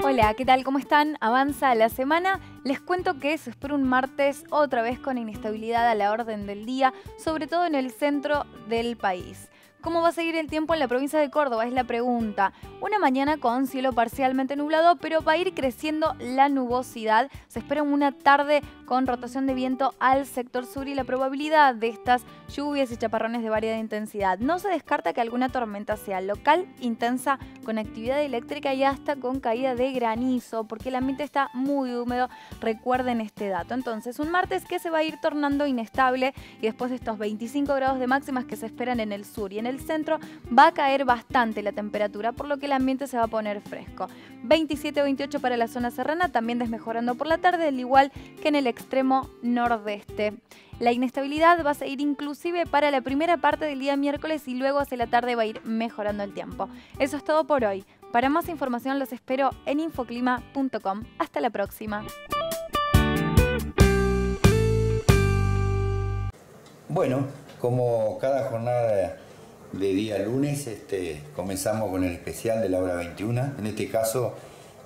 Hola, ¿qué tal? ¿Cómo están? Avanza la semana. Les cuento que se espera un martes otra vez con inestabilidad a la orden del día, sobre todo en el centro del país. ¿Cómo va a seguir el tiempo en la provincia de Córdoba? Es la pregunta. Una mañana con cielo parcialmente nublado, pero va a ir creciendo la nubosidad. Se espera una tarde con rotación de viento al sector sur y la probabilidad de estas lluvias y chaparrones de variada intensidad. No se descarta que alguna tormenta sea local, intensa, con actividad eléctrica y hasta con caída de granizo, porque el ambiente está muy húmedo. Recuerden este dato. Entonces, un martes que se va a ir tornando inestable y después de estos 25 grados de máximas que se esperan en el sur y en el centro, va a caer bastante la temperatura, por lo que el ambiente se va a poner fresco. 27 o 28 para la zona serrana, también desmejorando por la tarde, al igual que en el extremo nordeste. La inestabilidad va a seguir inclusive para la primera parte del día miércoles y luego hacia la tarde va a ir mejorando el tiempo. Eso es todo por hoy. Para más información los espero en infoclima.com. Hasta la próxima. Bueno, como cada jornada de día lunes, comenzamos con el especial de la hora 21, en este caso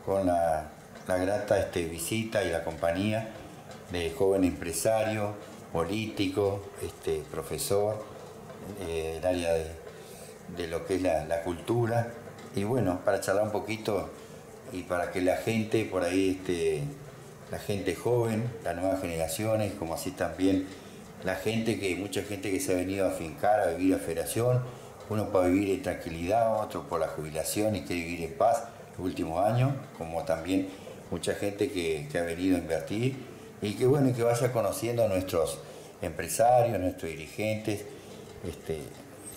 con la grata visita y la compañía de joven empresario, político, profesor, el área de lo que es la cultura, y bueno, para charlar un poquito y para que la gente por ahí, la gente joven, las nuevas generaciones, como así también mucha gente que se ha venido a afincar, a vivir a Federación, uno para vivir en tranquilidad, otro por la jubilación y quiere vivir en paz los últimos años, como también mucha gente que ha venido a invertir y que bueno, que vaya conociendo a nuestros empresarios, nuestros dirigentes.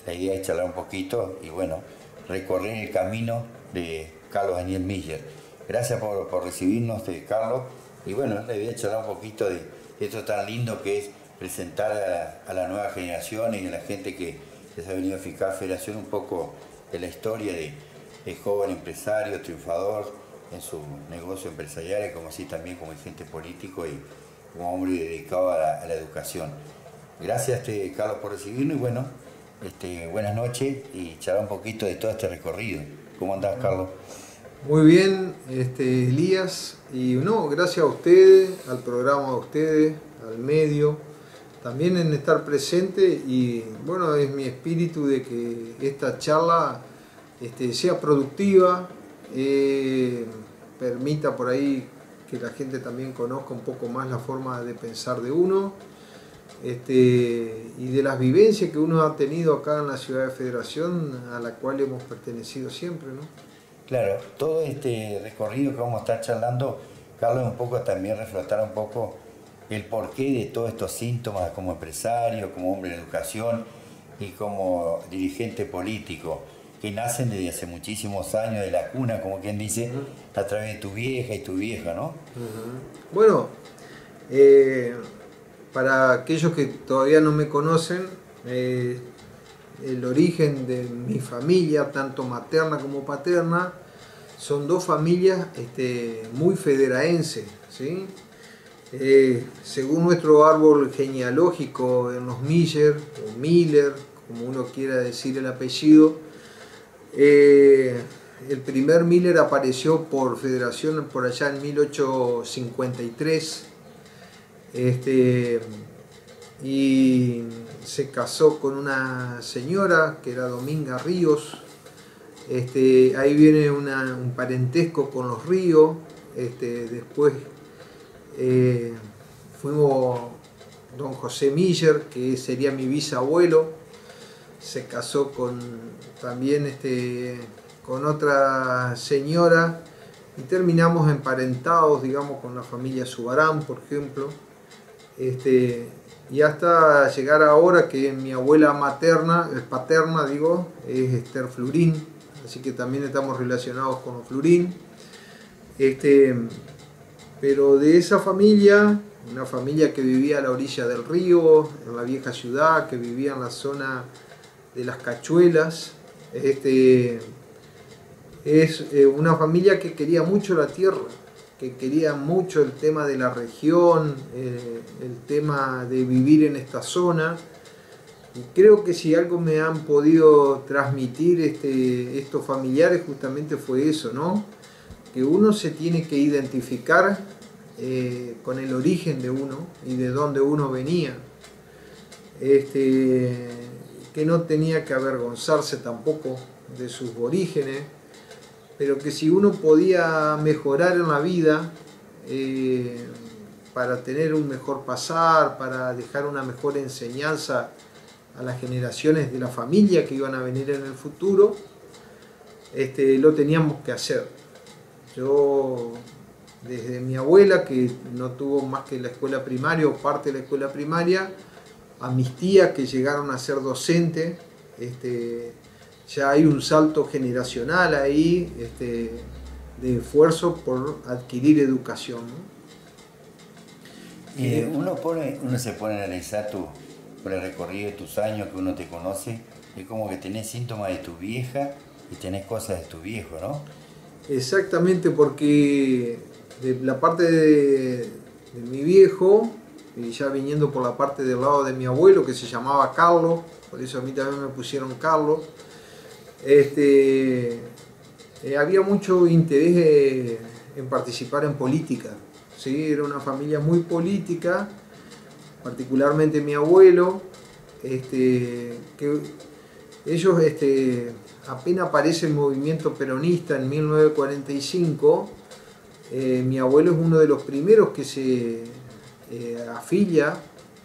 La idea es charlar un poquito y bueno, recorrer el camino de Carlos Daniel Miller. Gracias por recibirnos, Carlos, y bueno, la idea es charlar un poquito de esto tan lindo que es presentar a la nueva generación y a la gente que se ha venido a fijar Federación un poco de la historia de joven empresario, triunfador en su negocio empresarial, como así también como dirigente político y como hombre dedicado a la educación. Gracias, Carlos, por recibirnos y bueno, buenas noches y charlar un poquito de todo este recorrido. ¿Cómo andás, Carlos? Muy bien, Elías, y no, gracias a ustedes, al programa de ustedes, al medio, también en estar presente y bueno, es mi espíritu de que esta charla sea productiva, permita por ahí que la gente también conozca un poco más la forma de pensar de uno y de las vivencias que uno ha tenido acá en la ciudad de Federación, a la cual hemos pertenecido siempre, ¿no? Claro, todo este recorrido que vamos a estar charlando, Carlos, un poco también reflotar un poco el porqué de todos estos síntomas como empresario, como hombre de educación y como dirigente político, que nacen desde hace muchísimos años de la cuna, como quien dice, a través de tu vieja y tu vieja, ¿no? Bueno, para aquellos que todavía no me conocen, el origen de mi familia, tanto materna como paterna, son dos familias muy federaenses, ¿sí? Según nuestro árbol genealógico en los Miller, o Miller, como uno quiera decir el apellido, el primer Miller apareció por Federación por allá en 1853 y se casó con una señora que era Dominga Ríos. Ahí viene un parentesco con los Ríos. Después fuimos don José Miller, que sería mi bisabuelo, se casó también con otra señora y terminamos emparentados, digamos, con la familia Subarán, por ejemplo, y hasta llegar ahora que mi abuela paterna, es Esther Flurín, así que también estamos relacionados con los Flurín. Pero de esa familia, una familia que vivía a la orilla del río, en la vieja ciudad, que vivía en la zona de las Cachuelas, es una familia que quería mucho la tierra, que quería mucho el tema de la región, el tema de vivir en esta zona. Y creo que si algo me han podido transmitir estos familiares justamente fue eso, ¿no? que uno se tiene que identificar con el origen de uno y de dónde uno venía, que no tenía que avergonzarse tampoco de sus orígenes, pero que si uno podía mejorar en la vida para tener un mejor pasar, para dejar una mejor enseñanza a las generaciones de la familia que iban a venir en el futuro, lo teníamos que hacer. Yo, desde mi abuela, que no tuvo más que la escuela primaria o parte de la escuela primaria, a mis tías que llegaron a ser docentes, ya hay un salto generacional ahí de esfuerzo por adquirir educación, ¿no? Uno se pone a analizar por el recorrido de tus años que uno te conoce, es como que tenés síntomas de tu vieja y tenés cosas de tu viejo, ¿no? Exactamente, porque de la parte de mi viejo, y ya viniendo por la parte del lado de mi abuelo, que se llamaba Carlos, por eso a mí también me pusieron Carlos, había mucho interés en participar en política, ¿sí? Era una familia muy política, particularmente mi abuelo, que ellos apenas aparece el movimiento peronista en 1945, mi abuelo es uno de los primeros que se afilia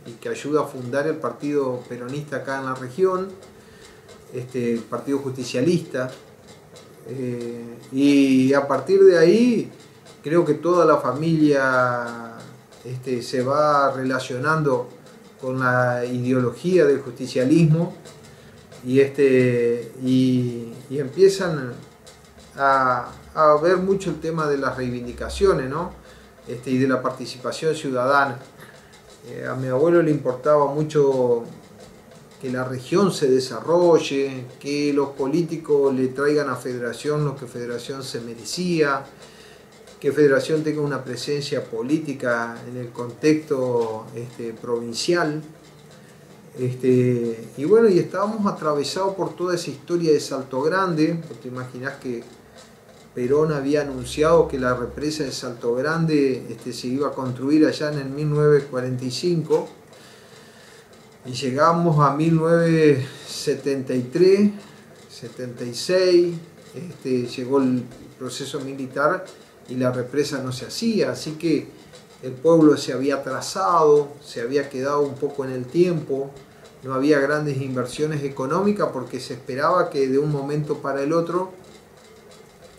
y que ayuda a fundar el partido peronista acá en la región, el partido justicialista, y a partir de ahí creo que toda la familia se va relacionando con la ideología del justicialismo y empiezan a ver mucho el tema de las reivindicaciones, ¿no? Y de la participación ciudadana. A mi abuelo le importaba mucho que la región se desarrolle, que los políticos le traigan a Federación lo que Federación se merecía, que Federación tenga una presencia política en el contexto provincial. Y bueno, y estábamos atravesados por toda esa historia de Salto Grande, porque te imaginás que Perón había anunciado que la represa de Salto Grande se iba a construir allá en el 1945, y llegamos a 1973, 76, llegó el proceso militar y la represa no se hacía, así que el pueblo se había atrasado, se había quedado un poco en el tiempo, no había grandes inversiones económicas porque se esperaba que de un momento para el otro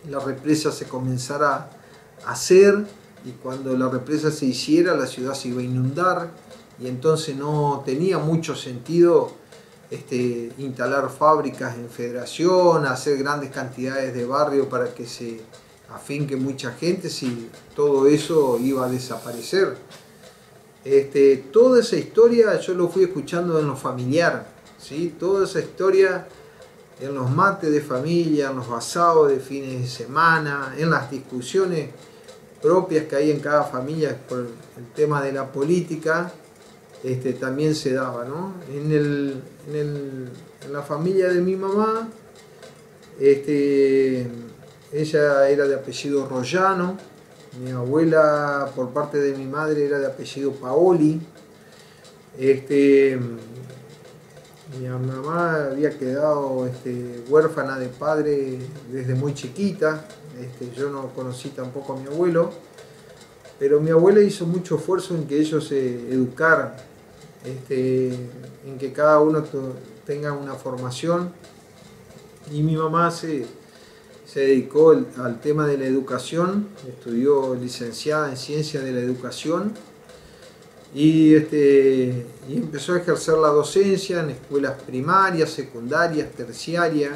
la represa se comenzara a hacer, y cuando la represa se hiciera la ciudad se iba a inundar, y entonces no tenía mucho sentido instalar fábricas en Federación, hacer grandes cantidades de barrio para que se afinque mucha gente, si todo eso iba a desaparecer. Toda esa historia yo lo fui escuchando en lo familiar, ¿sí? Toda esa historia en los mates de familia, en los asados de fines de semana, en las discusiones propias que hay en cada familia por el tema de la política, también se daba, ¿no? En la familia de mi mamá, ella era de apellido Rollano, mi abuela por parte de mi madre era de apellido Paoli, mi mamá había quedado huérfana de padre desde muy chiquita, yo no conocí tampoco a mi abuelo, pero mi abuela hizo mucho esfuerzo en que ellos se educaran, en que cada uno tenga una formación, y mi mamá se dedicó al tema de la educación, estudió licenciada en Ciencias de la Educación, y empezó a ejercer la docencia en escuelas primarias, secundarias, terciarias,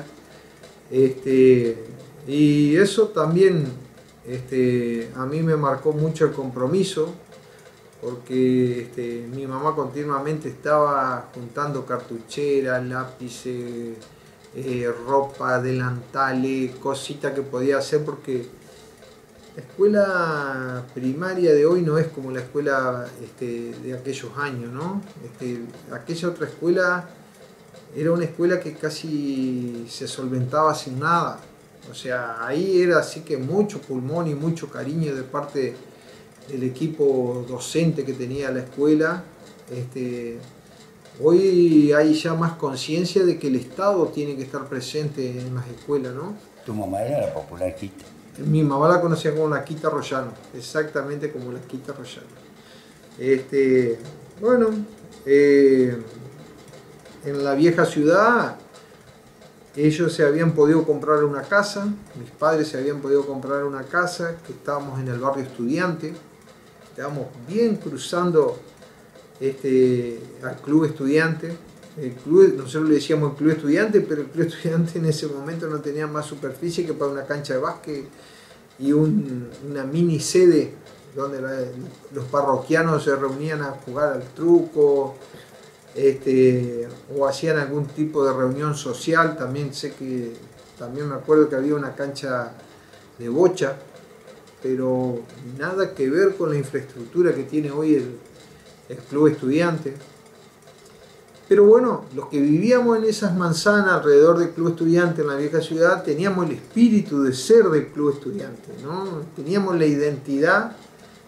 y eso también a mí me marcó mucho el compromiso, porque mi mamá continuamente estaba juntando cartucheras, lápices, ropa, delantales, cositas que podía hacer, porque la escuela primaria de hoy no es como la escuela de aquellos años, ¿no? Aquella otra escuela era una escuela que casi se solventaba sin nada, O sea, ahí era así que mucho pulmón y mucho cariño de parte del equipo docente que tenía la escuela. Hoy hay ya más conciencia de que el Estado tiene que estar presente en las escuelas, ¿no? Tu mamá era la popular Quita. Mi mamá la conocía como la Quita Royano, exactamente como la Quita Royano. Bueno, en la vieja ciudad ellos se habían podido comprar una casa, mis padres se habían podido comprar una casa, que estábamos en el barrio Estudiante, estábamos bien cruzando al Club Estudiante. Nosotros le decíamos el Club Estudiante, pero el Club Estudiante en ese momento no tenía más superficie que para una cancha de básquet y una mini sede donde los parroquianos se reunían a jugar al truco, o hacían algún tipo de reunión social. También me acuerdo que había una cancha de bocha, pero nada que ver con la infraestructura que tiene hoy el Club Estudiante. Pero bueno, los que vivíamos en esas manzanas alrededor del Club Estudiante en la vieja ciudad teníamos el espíritu de ser del Club Estudiante, ¿no? Teníamos la identidad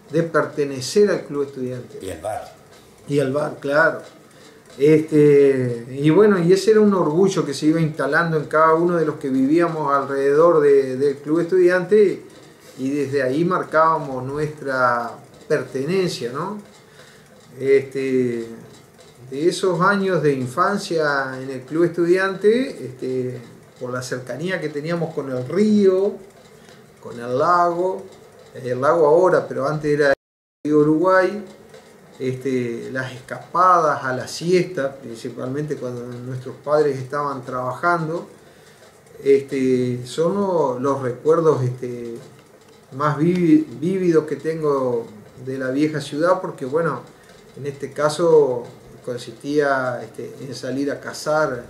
de pertenecer al Club Estudiante. Y el bar. Y el bar, claro. Y bueno, y ese era un orgullo que se iba instalando en cada uno de los que vivíamos alrededor del Club Estudiante, y desde ahí marcábamos nuestra pertenencia, ¿no? De esos años de infancia en el Club Estudiante, por la cercanía que teníamos con el río, con el lago ahora, pero antes era el río Uruguay, las escapadas a la siesta, principalmente cuando nuestros padres estaban trabajando, son los recuerdos más vívidos que tengo de la vieja ciudad, porque bueno, en este caso consistía en salir a cazar.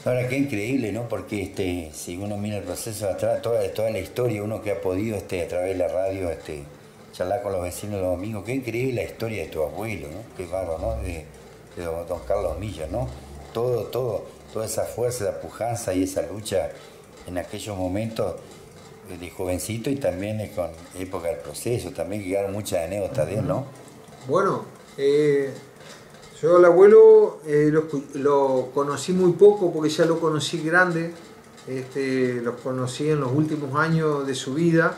Ahora, qué increíble, ¿no? Porque si uno mira el proceso de atrás, toda la historia, uno que ha podido a través de la radio charlar con los vecinos los domingos, qué increíble la historia de tu abuelo, ¿no? Qué bárbaro, ¿no? De don Carlos Milla, ¿no? Toda esa fuerza, esa pujanza y esa lucha en aquellos momentos de jovencito, y también con época del proceso, también quedaron muchas anécdotas de él, ¿no? Bueno, yo al abuelo lo conocí muy poco, porque ya lo conocí grande, los conocí en los últimos años de su vida,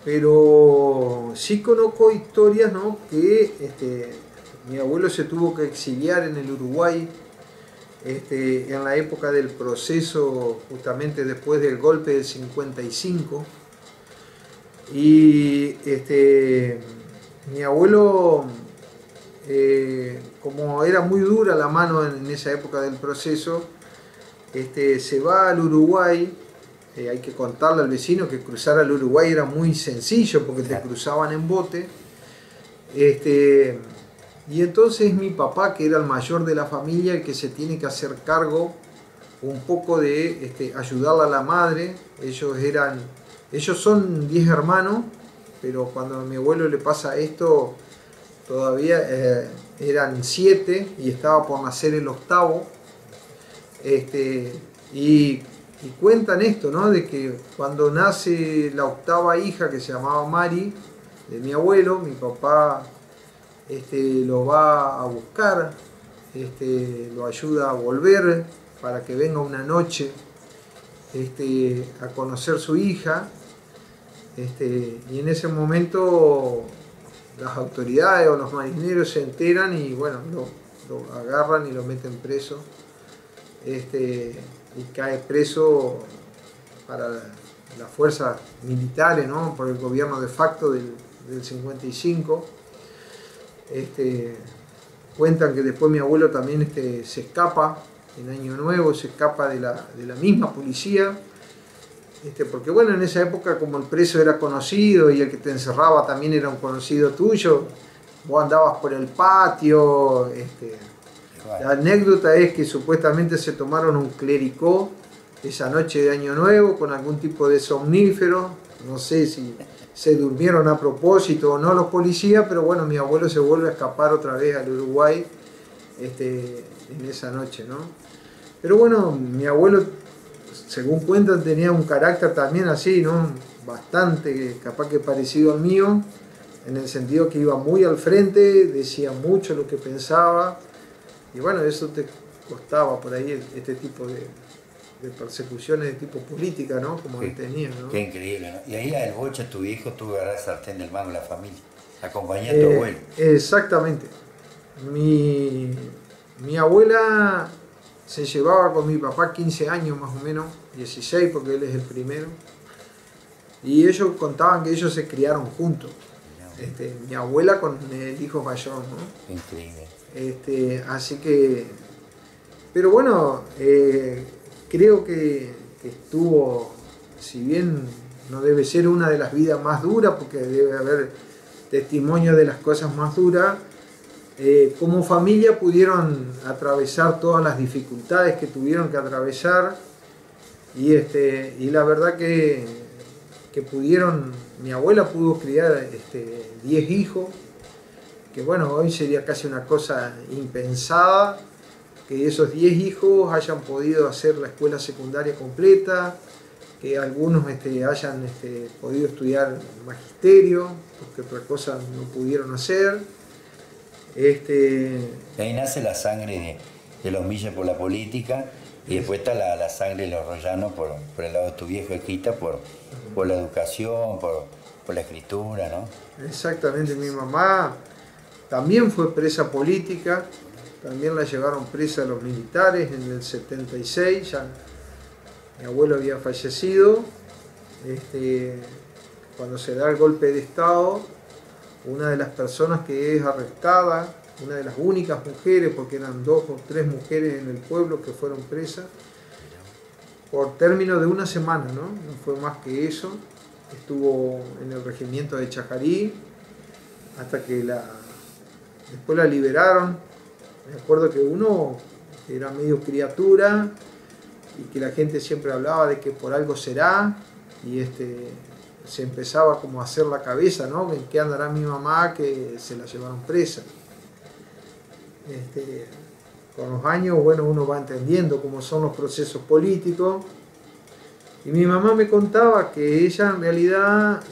pero sí conozco historias, ¿no? Que mi abuelo se tuvo que exiliar en el Uruguay en la época del proceso, justamente después del golpe del 55, y mi abuelo, como era muy dura la mano en esa época del proceso, se va al Uruguay. Hay que contarle al vecino que cruzar al Uruguay era muy sencillo, porque te cruzaban en bote. Y entonces mi papá, que era el mayor de la familia, el que se tiene que hacer cargo un poco de ayudarle a la madre. Ellos son 10 hermanos, pero cuando a mi abuelo le pasa esto, todavía eran 7 y estaba por nacer el 8º. Y cuentan esto, ¿no? De que cuando nace la 8ª hija, que se llamaba Mari, de mi abuelo, mi papá lo va a buscar, lo ayuda a volver para que venga una noche a conocer su hija, y en ese momento las autoridades o los marineros se enteran y bueno, lo agarran y lo meten preso, y cae preso para las fuerzas militares, ¿no? Por el gobierno de facto del 55. Cuentan que después mi abuelo también se escapa en Año Nuevo, se escapa de la misma policía, porque bueno, en esa época, como el preso era conocido y el que te encerraba también era un conocido tuyo, vos andabas por el patio. La anécdota es que supuestamente se tomaron un clericó esa noche de Año Nuevo con algún tipo de somnífero. No sé si se durmieron a propósito o no los policías, pero bueno, mi abuelo se vuelve a escapar otra vez al Uruguay en esa noche, ¿no? Pero bueno, mi abuelo según cuentan, tenía un carácter también así, ¿no? Bastante, capaz que parecido al mío, en el sentido que iba muy al frente, decía mucho lo que pensaba, y bueno, eso te costaba por ahí este tipo de persecuciones de tipo política, ¿no? Como él tenía, ¿no? Qué increíble, ¿no? Y ahí el Bocha, tu hijo, tuvo que agarrar el sartén del mango de la familia, acompañar a tu abuelo. Exactamente. Mi abuela se llevaba con mi papá 15 años más o menos, 16 porque él es el primero, y ellos contaban que ellos se criaron juntos. Mi abuela con el hijo mayor, ¿no? Increíble. Así que, pero bueno, creo que estuvo, si bien no debe ser una de las vidas más duras, porque debe haber testimonio de las cosas más duras, como familia pudieron atravesar todas las dificultades que tuvieron que atravesar, y la verdad que pudieron, mi abuela pudo criar 10 hijos, que bueno, hoy sería casi una cosa impensada, que esos 10 hijos hayan podido hacer la escuela secundaria completa, que algunos hayan podido estudiar magisterio, porque otra cosa no pudieron hacer. Ahí nace la sangre de los Millas por la política, y después está la sangre de los Rollanos por el lado de tu viejo Equita, por la educación, por la escritura, ¿no? Exactamente, mi mamá también fue presa política, también la llevaron presa los militares en el 76, ya mi abuelo había fallecido. Cuando se da el golpe de Estado, una de las personas que es arrestada, una de las únicas mujeres, porque eran 2 o 3 mujeres en el pueblo que fueron presas, por término de una semana, ¿no? No fue más que eso. Estuvo en el regimiento de Chajarí, hasta que después la liberaron. Me acuerdo que uno era medio criatura y que la gente siempre hablaba de que por algo será, y se empezaba como a hacer la cabeza, ¿no? ¿En qué andará mi mamá que se la llevaron presa? Con los años, bueno, uno va entendiendo cómo son los procesos políticos, y mi mamá me contaba que ella en realidad,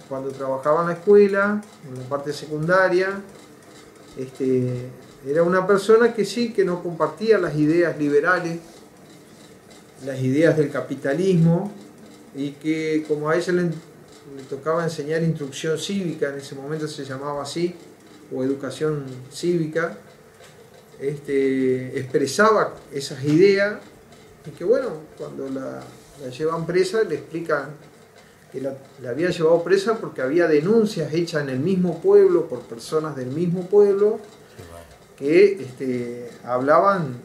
cuando trabajaba en la escuela, en la parte secundaria, era una persona que sí, que no compartía las ideas liberales, las ideas del capitalismo, y que como a ella le tocaba enseñar instrucción cívica, en ese momento se llamaba así, o educación cívica, expresaba esas ideas, y que bueno, cuando la llevan presa le explican que la habían llevado presa porque había denuncias hechas en el mismo pueblo por personas del mismo pueblo que hablaban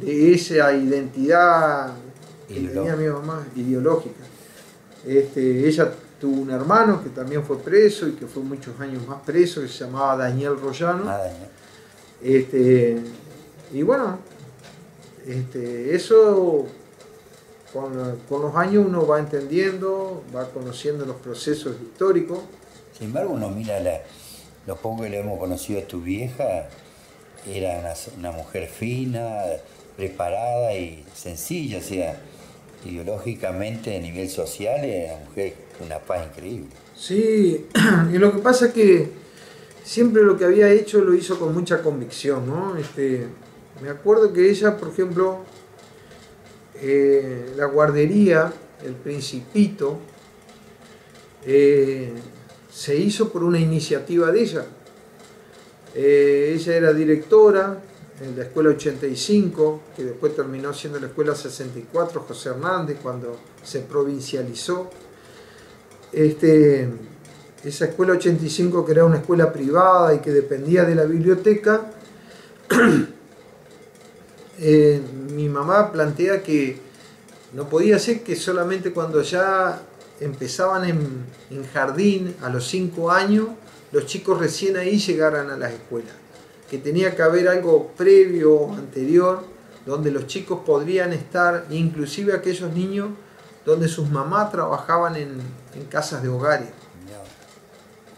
de esa identidad que tenía mi mamá, ideológica. Ella tuvo un hermano que también fue preso y que fue muchos años más preso, que se llamaba Daniel Rollano. Y bueno, eso con los años uno va entendiendo, va conociendo los procesos históricos. Sin embargo, uno mira lo poco que le hemos conocido a tu vieja, era una mujer fina, preparada y sencilla, o sea, ideológicamente a nivel social era una mujer con una paz increíble. Sí, y lo que pasa es que siempre lo que había hecho lo hizo con mucha convicción, ¿no? Me acuerdo que ella, por ejemplo, la guardería, el Principito, se hizo por una iniciativa de ella. Ella era directora en la escuela 85, que después terminó siendo la escuela 64, José Hernández, cuando se provincializó. Esa escuela 85, que era una escuela privada y que dependía de la biblioteca, mi mamá plantea que no podía ser que solamente cuando ya empezaban en jardín a los 5 años, los chicos recién ahí llegaran a las escuelas, que tenía que haber algo previo, anterior, donde los chicos podrían estar, inclusive aquellos niños donde sus mamás trabajaban en casas de hogares.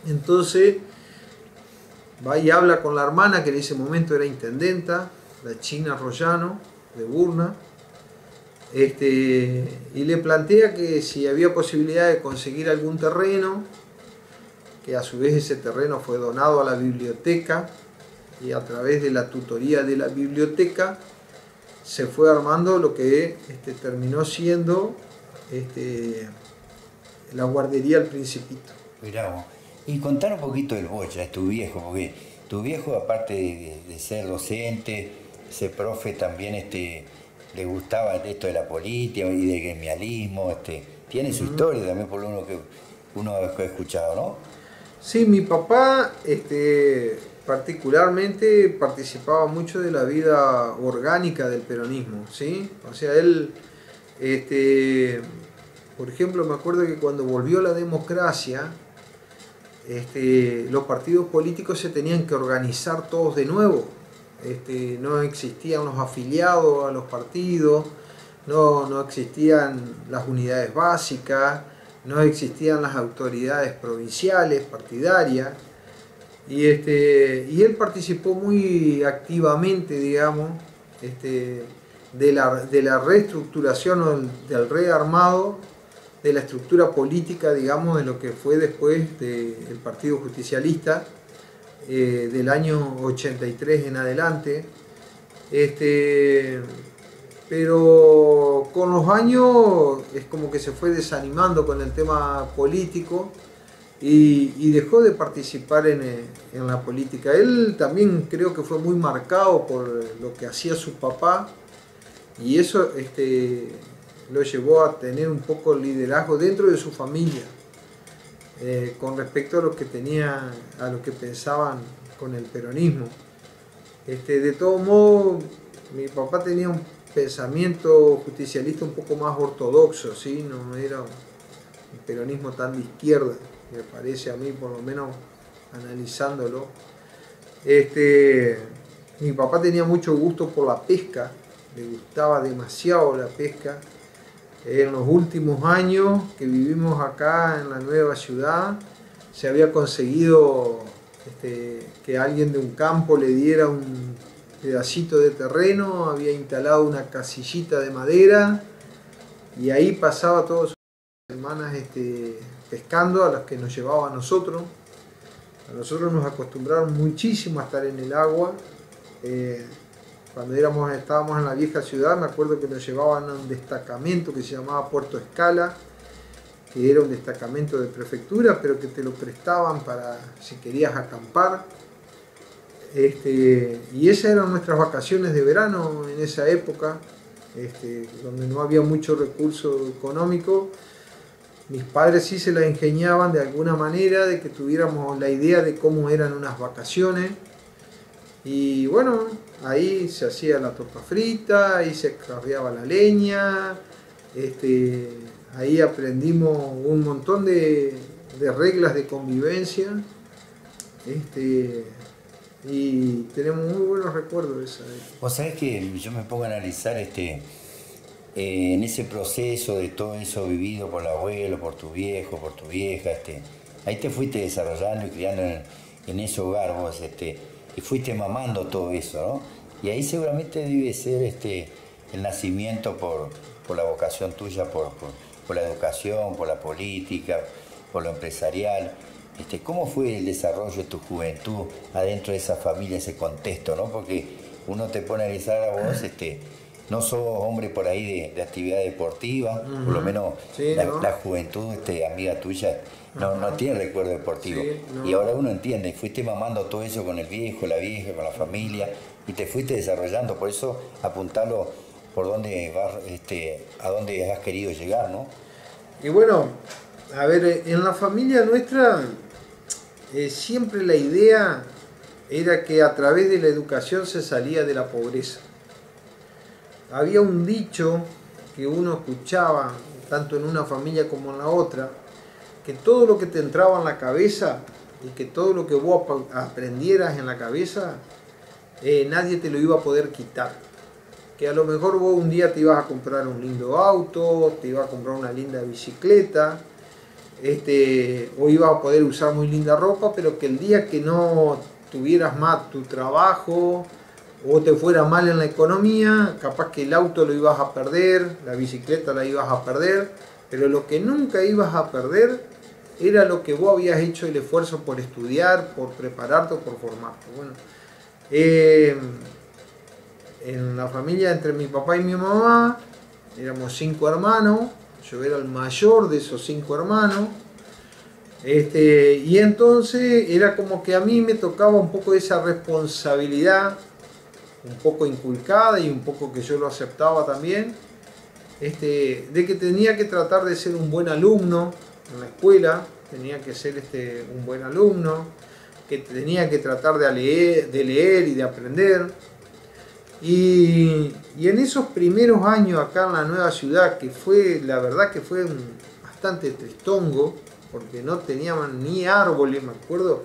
Entonces va y habla con la hermana, que en ese momento era intendenta, la China Rollano, de Burna, y le plantea que si había posibilidad de conseguir algún terreno, que a su vez ese terreno fue donado a la biblioteca, y a través de la tutoría de la biblioteca se fue armando lo que terminó siendo la guardería El Principito. Mirá vos. Y contar un poquito del Bocha, es tu viejo, porque tu viejo, aparte de ser docente, ser profe, también le gustaba esto de la política y del gremialismo, tiene su historia también por lo que uno ha escuchado, ¿no? Sí, mi papá particularmente participaba mucho de la vida orgánica del peronismo, ¿sí? O sea, él, por ejemplo, me acuerdo que cuando volvió la democracia, los partidos políticos se tenían que organizar todos de nuevo. No existían los afiliados a los partidos, no existían las unidades básicas, no existían las autoridades provinciales, partidarias, y él participó muy activamente, digamos, de la reestructuración o del rearmado de la estructura política, digamos, de lo que fue después del Partido Justicialista, del año 83 en adelante. Pero con los años es como que se fue desanimando con el tema político y dejó de participar en la política. Él también creo que fue muy marcado por lo que hacía su papá, y eso lo llevó a tener un poco el liderazgo dentro de su familia con respecto a lo que pensaban con el peronismo. De todo modo, mi papá tenía un pensamiento justicialista un poco más ortodoxo, ¿sí? No era un peronismo tan de izquierda, me parece a mí, por lo menos analizándolo. Mi papá tenía mucho gusto por la pesca, le gustaba demasiado la pesca. En los últimos años que vivimos acá en la nueva ciudad, se había conseguido que alguien de un campo le diera un pedacito de terreno, había instalado una casillita de madera y ahí pasaba todas las semanas pescando, a las que nos llevaba a nosotros. A nosotros nos acostumbraron muchísimo a estar en el agua. Cuando estábamos en la vieja ciudad, me acuerdo que nos llevaban a un destacamento que se llamaba Puerto Escala, que era un destacamento de prefectura, pero que te lo prestaban para si querías acampar. Y esas eran nuestras vacaciones de verano en esa época, donde no había mucho recurso económico. Mis padres sí se la ingeniaban de alguna manera, de que tuviéramos la idea de cómo eran unas vacaciones. Y bueno, ahí se hacía la torta frita, ahí se carreaba la leña, ahí aprendimos un montón de reglas de convivencia, y tenemos muy buenos recuerdos de esa época. Vos sabés que yo me pongo a analizar en ese proceso de todo eso vivido por el abuelo, por tu viejo, por tu vieja, ahí te fuiste desarrollando y criando en ese hogar vos, y fuiste mamando todo eso, ¿no? Y ahí seguramente debe ser el nacimiento por la vocación tuya, por la educación, por la política, por lo empresarial. ¿Cómo fue el desarrollo de tu juventud adentro de esa familia, ese contexto, ¿no? Porque uno te pone a analizar a vos, no sos hombre por ahí de actividad deportiva, por lo menos sí, la juventud, amiga tuya, no tiene recuerdo deportivo. Sí, no. Y ahora uno entiende, fuiste mamando todo eso con el viejo, la vieja, con la familia, y te fuiste desarrollando, por eso apuntalo por dónde vas, a dónde has querido llegar, ¿no? Y bueno, a ver, en la familia nuestra siempre la idea era que a través de la educación se salía de la pobreza. Había un dicho que uno escuchaba, tanto en una familia como en la otra, que todo lo que te entraba en la cabeza y que todo lo que vos aprendieras en la cabeza, nadie te lo iba a poder quitar. Que a lo mejor vos un día te ibas a comprar un lindo auto, te ibas a comprar una linda bicicleta, o ibas a poder usar muy linda ropa, pero que el día que no tuvieras más tu trabajo, o te fuera mal en la economía, capaz que el auto lo ibas a perder, la bicicleta la ibas a perder, pero lo que nunca ibas a perder era lo que vos habías hecho el esfuerzo por estudiar, por prepararte o por formarte. Bueno, en la familia entre mi papá y mi mamá éramos 5 hermanos, yo era el mayor de esos 5 hermanos. Y entonces era como que a mí me tocaba un poco esa responsabilidad, un poco inculcada y un poco que yo lo aceptaba también, de que tenía que tratar de ser un buen alumno en la escuela, tenía que ser un buen alumno, que tenía que tratar de leer y de aprender. Y en esos primeros años acá en la nueva ciudad, que fue, la verdad que fue bastante tristongo, porque no teníamos ni árboles, me acuerdo,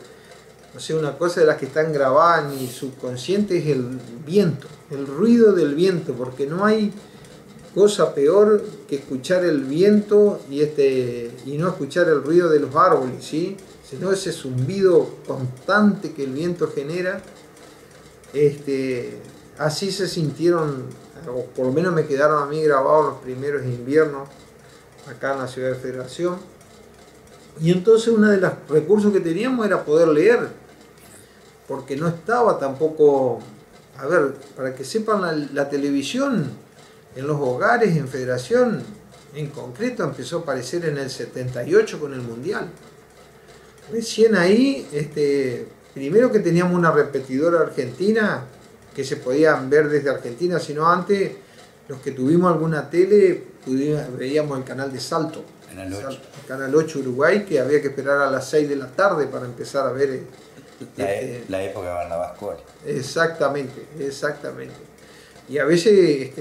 no sé, una cosa de las que están grabadas en mi subconsciente es el viento, el ruido del viento, porque no hay cosa peor que escuchar el viento y no escuchar el ruido de los árboles, ¿sí? Sino ese zumbido constante que el viento genera. Así se sintieron, o por lo menos me quedaron a mí grabados los primeros inviernos acá en la ciudad de Federación. Y entonces uno de los recursos que teníamos era poder leer, porque no estaba tampoco, a ver, para que sepan, la televisión en los hogares en Federación en concreto empezó a aparecer en el 78 con el Mundial. Recién ahí, primero que teníamos una repetidora argentina que se podían ver desde Argentina, sino antes los que tuvimos alguna tele veíamos el canal de Salto. Canal 8 Uruguay, que había que esperar a las 6 de la tarde para empezar a ver la época de Barnabás Cole. Exactamente. Y a veces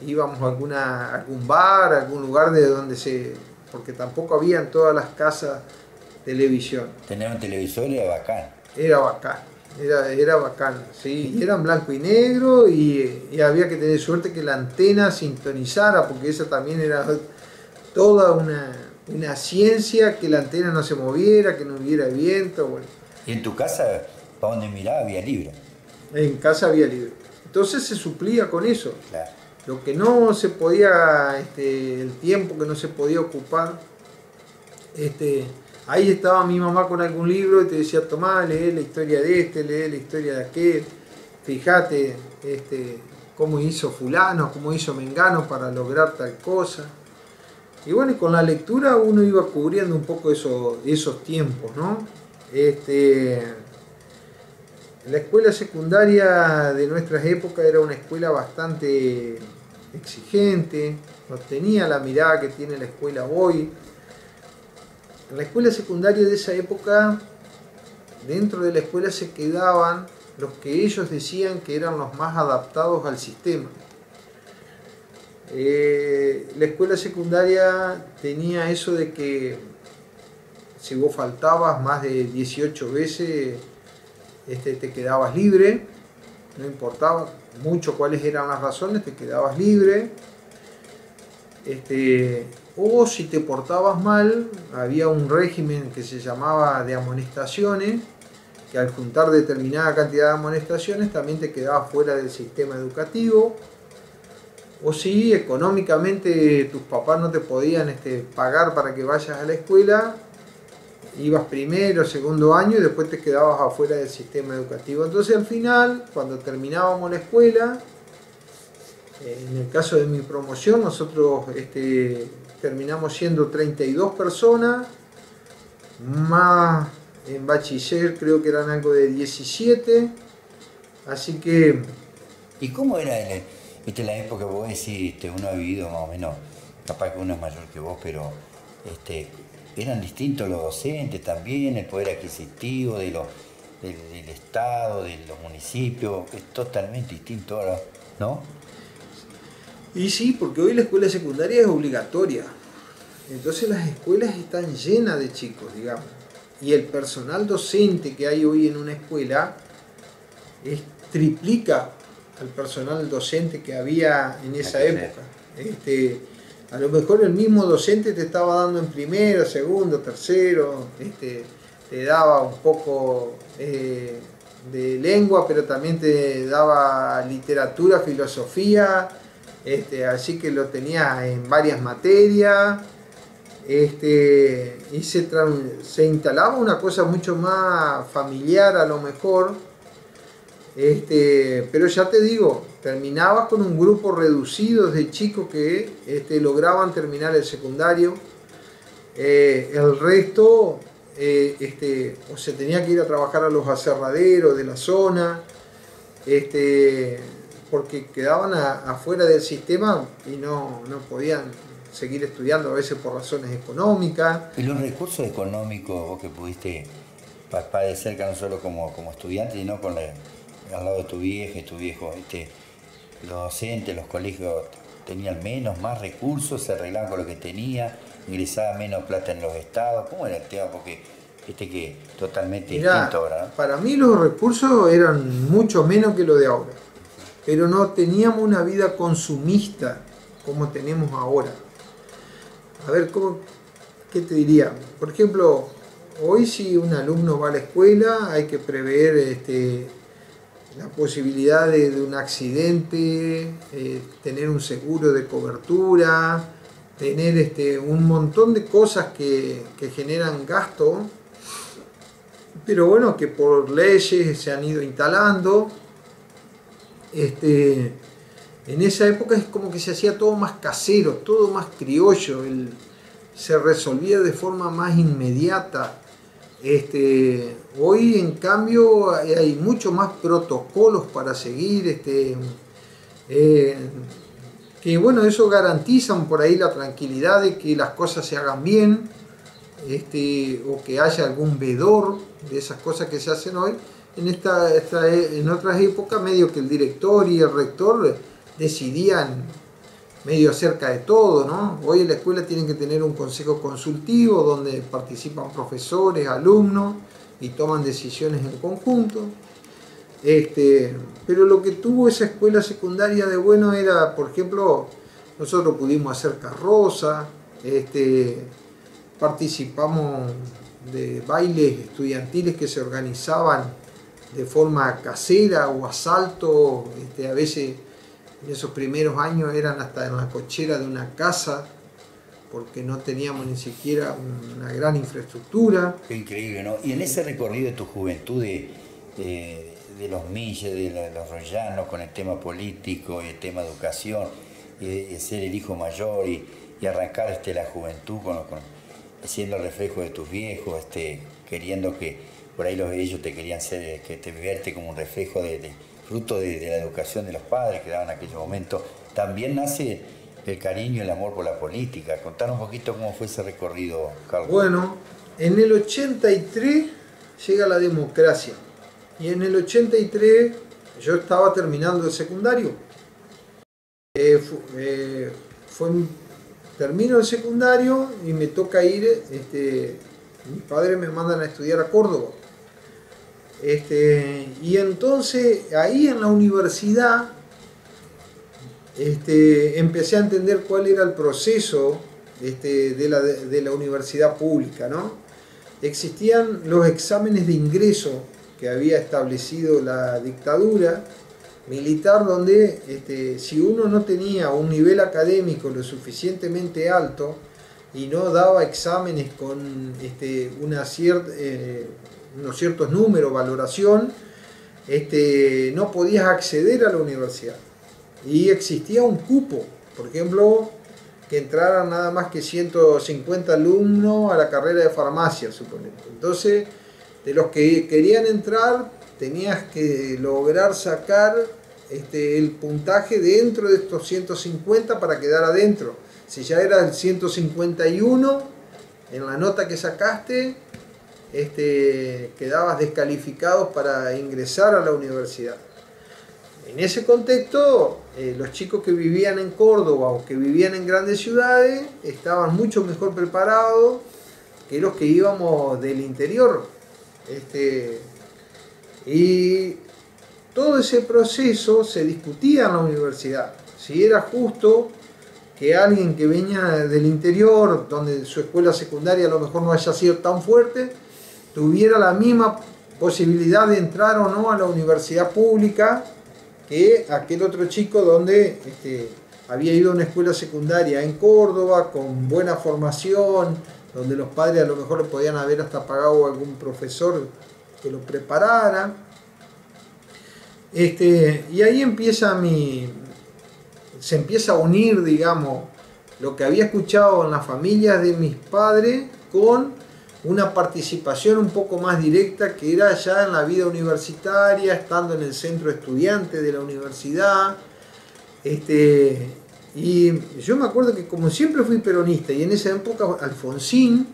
íbamos a algún bar, a algún lugar de donde porque tampoco había en todas las casas televisión. Tener un televisor era bacán. Era bacán, sí, y era en blanco y negro y había que tener suerte que la antena sintonizara, porque esa también era toda una ciencia, que la antena no se moviera, que no hubiera viento. Bueno. ¿Y en tu casa, para donde miraba, había libre? En casa había libre. Entonces se suplía con eso. Claro. Lo que no se podía, el tiempo que no se podía ocupar, ahí estaba mi mamá con algún libro y te decía, tomá, lee la historia de lee la historia de aquel, fíjate cómo hizo fulano, cómo hizo mengano para lograr tal cosa. Y bueno, y con la lectura uno iba cubriendo un poco esos tiempos, ¿no? La escuela secundaria de nuestras épocas era una escuela bastante exigente, no tenía la mirada que tiene la escuela hoy. En la escuela secundaria de esa época, dentro de la escuela se quedaban los que ellos decían que eran los más adaptados al sistema. La escuela secundaria tenía eso de que si vos faltabas más de 18 veces, te quedabas libre, no importaba mucho cuáles eran las razones, te quedabas libre. O si te portabas mal, había un régimen que se llamaba de amonestaciones, que al juntar determinada cantidad de amonestaciones también te quedabas fuera del sistema educativo. O si económicamente tus papás no te podían pagar para que vayas a la escuela, ibas primero, segundo año y después te quedabas afuera del sistema educativo. Entonces al final, cuando terminábamos la escuela, en el caso de mi promoción, nosotros terminamos siendo 32 personas, más en bachiller creo que eran algo de 17, así que... ¿Y cómo era la época que vos decís, uno ha vivido más o menos, capaz que uno es mayor que vos, pero eran distintos los docentes también, el poder adquisitivo del Estado, de los municipios, es totalmente distinto ahora, ¿no? Y sí, porque hoy la escuela secundaria es obligatoria. Entonces las escuelas están llenas de chicos, digamos. Y el personal docente que hay hoy en una escuela triplica al personal docente que había en esa época. A lo mejor el mismo docente te estaba dando en primero, segundo, tercero, te daba un poco de lengua, pero también te daba literatura, filosofía, así que lo tenía en varias materias, y se instalaba una cosa mucho más familiar a lo mejor, pero ya te digo, terminabas con un grupo reducido de chicos que lograban terminar el secundario. El resto o se tenía que ir a trabajar a los aserraderos de la zona, porque quedaban afuera del sistema y no podían seguir estudiando, a veces por razones económicas. Y los recursos económicos vos que pudiste padecer cerca, no solo como estudiante, sino al lado de tu vieja y tu viejo, los docentes, los colegios tenían menos, más recursos, se arreglaban con lo que tenía, ingresaba menos plata en los estados. ¿Cómo era el tema? Porque que totalmente distinto, ¿verdad? Para mí los recursos eran mucho menos que lo de ahora, pero no teníamos una vida consumista como tenemos ahora. A ver, ¿qué te diría? Por ejemplo, hoy si un alumno va a la escuela hay que prever la posibilidad de un accidente, tener un seguro de cobertura, tener un montón de cosas que generan gasto, pero bueno, que por leyes se han ido instalando. En esa época es como que se hacía todo más casero, todo más criollo, se resolvía de forma más inmediata. Hoy en cambio hay mucho más protocolos para seguir, que bueno, eso garantizan por ahí la tranquilidad de que las cosas se hagan bien, o que haya algún vedor de esas cosas que se hacen hoy. En otras épocas medio que el director y el rector decidían medio acerca de todo, ¿no? Hoy en la escuela tienen que tener un consejo consultivo donde participan profesores, alumnos y toman decisiones en conjunto. Pero lo que tuvo esa escuela secundaria de bueno era, por ejemplo, nosotros pudimos hacer carroza, participamos de bailes estudiantiles que se organizaban de forma casera o asalto, a veces en esos primeros años eran hasta en la cochera de una casa, porque no teníamos ni siquiera una gran infraestructura. Qué increíble, ¿no? Y en ese recorrido de tu juventud, de los Milles, de los Royanos, con el tema político y el tema educación, y de ser el hijo mayor y arrancar la juventud siendo el reflejo de tus viejos, queriendo que por ahí ellos te querían verte como un reflejo fruto de la educación de los padres que daban en aquellos momentos, también nace el cariño y el amor por la política. Contanos un poquito cómo fue ese recorrido, Carlos. Bueno, en el 83 llega la democracia y en el 83 yo estaba terminando el secundario. Termino el secundario y me toca ir, mis padres me mandan a estudiar a Córdoba. Y entonces ahí en la universidad empecé a entender cuál era el proceso de la universidad pública, ¿no? Existían los exámenes de ingreso que había establecido la dictadura militar, donde si uno no tenía un nivel académico lo suficientemente alto y no daba exámenes con unos ciertos números, valoración, no podías acceder a la universidad. Y existía un cupo, por ejemplo, que entraran nada más que 150 alumnos a la carrera de farmacia, suponemos. Entonces, de los que querían entrar, tenías que lograr sacar el puntaje dentro de estos 150 para quedar adentro. Si ya era el 151, en la nota que sacaste, quedabas descalificados para ingresar a la universidad. En ese contexto, los chicos que vivían en Córdoba o que vivían en grandes ciudades estaban mucho mejor preparados que los que íbamos del interior. Y todo ese proceso se discutía en la universidad. Si era justo que alguien que venía del interior, donde su escuela secundaria a lo mejor no haya sido tan fuerte, tuviera la misma posibilidad de entrar o no a la universidad pública que aquel otro chico donde había ido a una escuela secundaria en Córdoba con buena formación, donde los padres a lo mejor le podían haber hasta pagado a algún profesor que lo preparara. Y ahí se empieza a unir, digamos, lo que había escuchado en las familias de mis padres con una participación un poco más directa que era ya en la vida universitaria, estando en el centro estudiante de la universidad. Y yo me acuerdo que como siempre fui peronista, y en esa época Alfonsín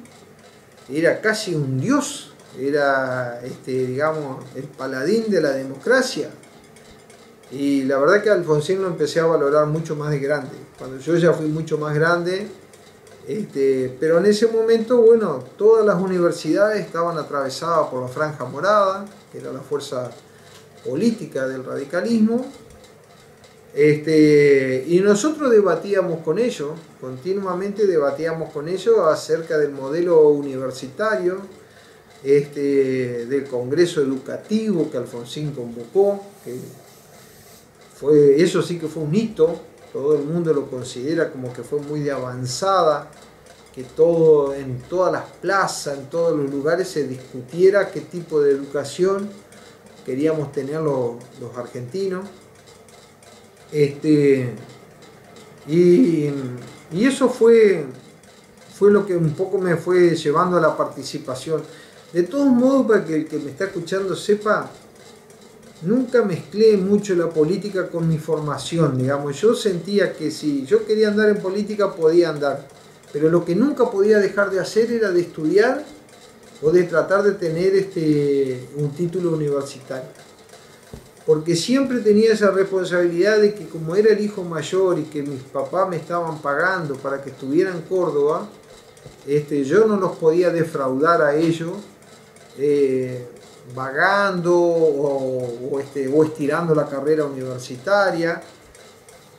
era casi un dios, era digamos, el paladín de la democracia. Y la verdad que a Alfonsín lo empecé a valorar mucho más de grande, cuando yo ya fui mucho más grande. Pero en ese momento, bueno, todas las universidades estaban atravesadas por la Franja Morada, que era la fuerza política del radicalismo. Y nosotros debatíamos con ellos, continuamente debatíamos con ellos acerca del modelo universitario, del Congreso Educativo que Alfonsín convocó, que eso sí que fue un hito, todo el mundo lo considera como que fue muy de avanzada, que en todas las plazas, en todos los lugares se discutiera qué tipo de educación queríamos tener los argentinos. Y eso fue lo que un poco me fue llevando a la participación. De todos modos, para que el que me está escuchando sepa, nunca mezclé mucho la política con mi formación, digamos. Yo sentía que si yo quería andar en política podía andar, pero lo que nunca podía dejar de hacer era de estudiar o de tratar de tener un título universitario. Porque siempre tenía esa responsabilidad de que como era el hijo mayor y que mis papás me estaban pagando para que estuviera en Córdoba, yo no los podía defraudar a ellos vagando o estirando la carrera universitaria.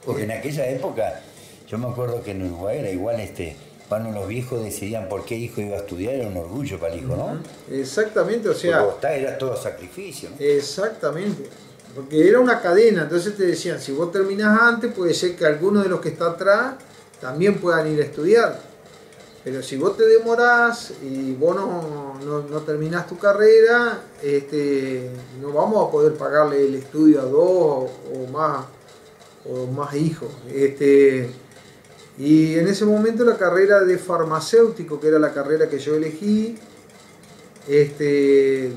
Porque en aquella época, yo me acuerdo que en Uruguay era igual, cuando los viejos decidían por qué hijo iba a estudiar, era un orgullo para el hijo, ¿no? Exactamente, o sea... Era todo sacrificio, ¿no? Exactamente, porque era una cadena, entonces te decían, si vos terminás antes, puede ser que alguno de los que está atrás también puedan ir a estudiar. Pero si vos te demorás y vos no terminás tu carrera, no vamos a poder pagarle el estudio a dos o más hijos. Y en ese momento la carrera de farmacéutico, que era la carrera que yo elegí,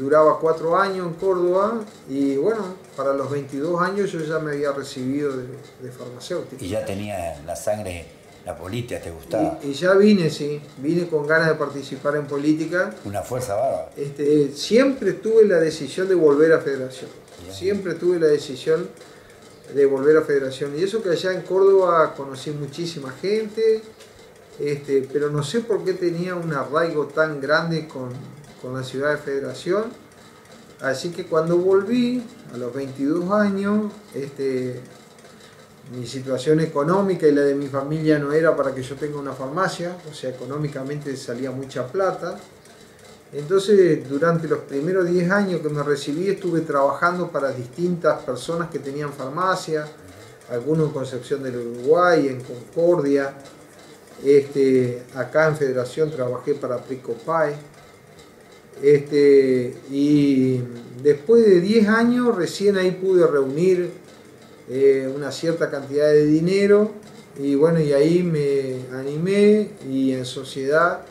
duraba 4 años en Córdoba y bueno, para los 22 años yo ya me había recibido de farmacéutico. Y ya tenía la sangre, la política, ¿te gustaba? Y ya vine con ganas de participar en política. Una fuerza bárbara. Siempre tuve la decisión de volver a Federación. Bien. Siempre tuve la decisión de volver a Federación. Y eso que allá en Córdoba conocí muchísima gente, pero no sé por qué tenía un arraigo tan grande con la ciudad de Federación. Así que cuando volví, a los 22 años, mi situación económica y la de mi familia no era para que yo tenga una farmacia, o sea, económicamente salía mucha plata. Entonces, durante los primeros 10 años que me recibí, estuve trabajando para distintas personas que tenían farmacia, algunos en Concepción del Uruguay, en Concordia. Acá en Federación trabajé para Pricopay. Y después de 10 años, recién ahí pude reunir una cierta cantidad de dinero y bueno, y ahí me animé y en sociedad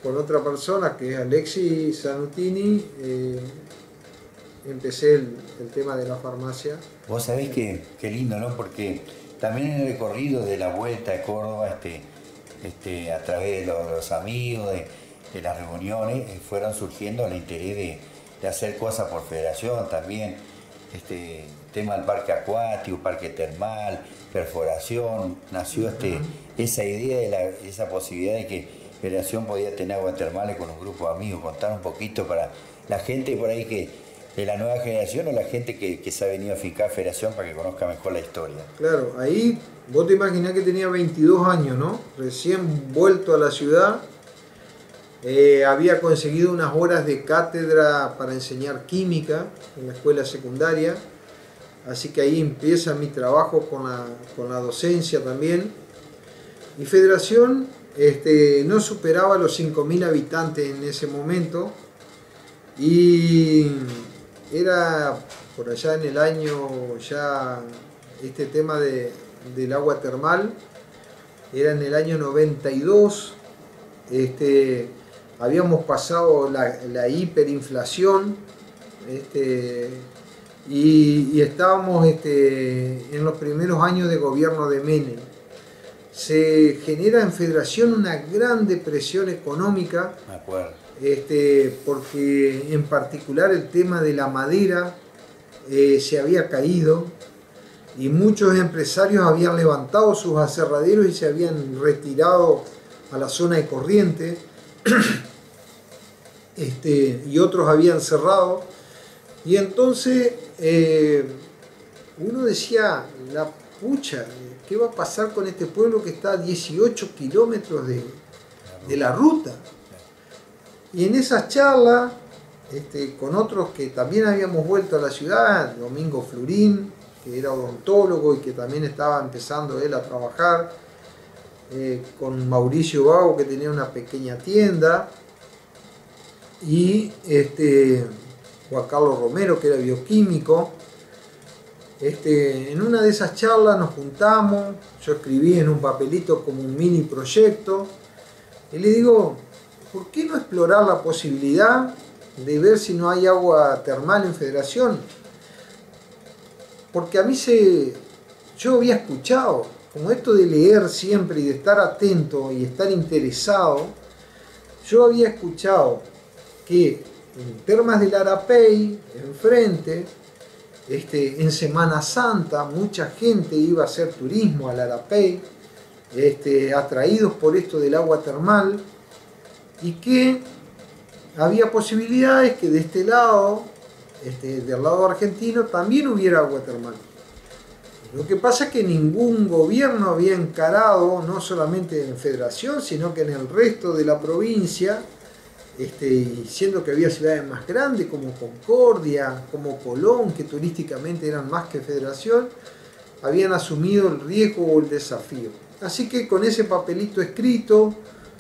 con otra persona que es Alexi Zanutini empecé el tema de la farmacia. Vos sabés qué lindo, ¿no? Porque también en el recorrido de la vuelta a Córdoba, a través de los amigos, de las reuniones, fueron surgiendo el interés de hacer cosas por Federación también. Tema del parque acuático, parque termal, perforación, nació esa idea, esa posibilidad de que Federación podía tener aguas termales con un grupo de amigos. Contar un poquito para la gente por ahí de la nueva generación o la gente que se ha venido a fincar Federación para que conozca mejor la historia. Claro, ahí vos te imaginás que tenía 22 años, ¿no? Recién vuelto a la ciudad. Había conseguido unas horas de cátedra para enseñar química en la escuela secundaria, así que ahí empieza mi trabajo con la docencia también. Y Federación no superaba los 5.000 habitantes en ese momento, y era por allá en el año, ya este tema del agua termal, era en el año 92. Habíamos pasado la hiperinflación, y estábamos en los primeros años de gobierno de Menem. Se genera en Federación una gran depresión económica, Me acuerdo. porque en particular el tema de la madera se había caído, y muchos empresarios habían levantado sus aserraderos y se habían retirado a la zona de Corrientes, y otros habían cerrado. Y entonces uno decía, la pucha, ¿qué va a pasar con este pueblo que está a 18 kilómetros de la ruta? Y en esas charlas, con otros que también habíamos vuelto a la ciudad, Domingo Flurín, que era odontólogo y que también estaba empezando él a trabajar, con Mauricio Vago, que tenía una pequeña tienda, y Juan Carlos Romero, que era bioquímico. En una de esas charlas nos juntamos, yo escribí en un papelito como un mini proyecto, y le digo, ¿por qué no explorar la posibilidad de ver si no hay agua termal en Federación? Porque a mí yo había escuchado, como esto de leer siempre y de estar atento y estar interesado, yo había escuchado que en Termas del Arapey, enfrente, en Semana Santa, mucha gente iba a hacer turismo al Arapey, atraídos por esto del agua termal, y que había posibilidades que de este lado, del lado argentino, también hubiera agua termal. Lo que pasa es que ningún gobierno había encarado, no solamente en Federación, sino que en el resto de la provincia, siendo que había ciudades más grandes como Concordia, como Colón, que turísticamente eran más que Federación, habían asumido el riesgo o el desafío. Así que con ese papelito escrito,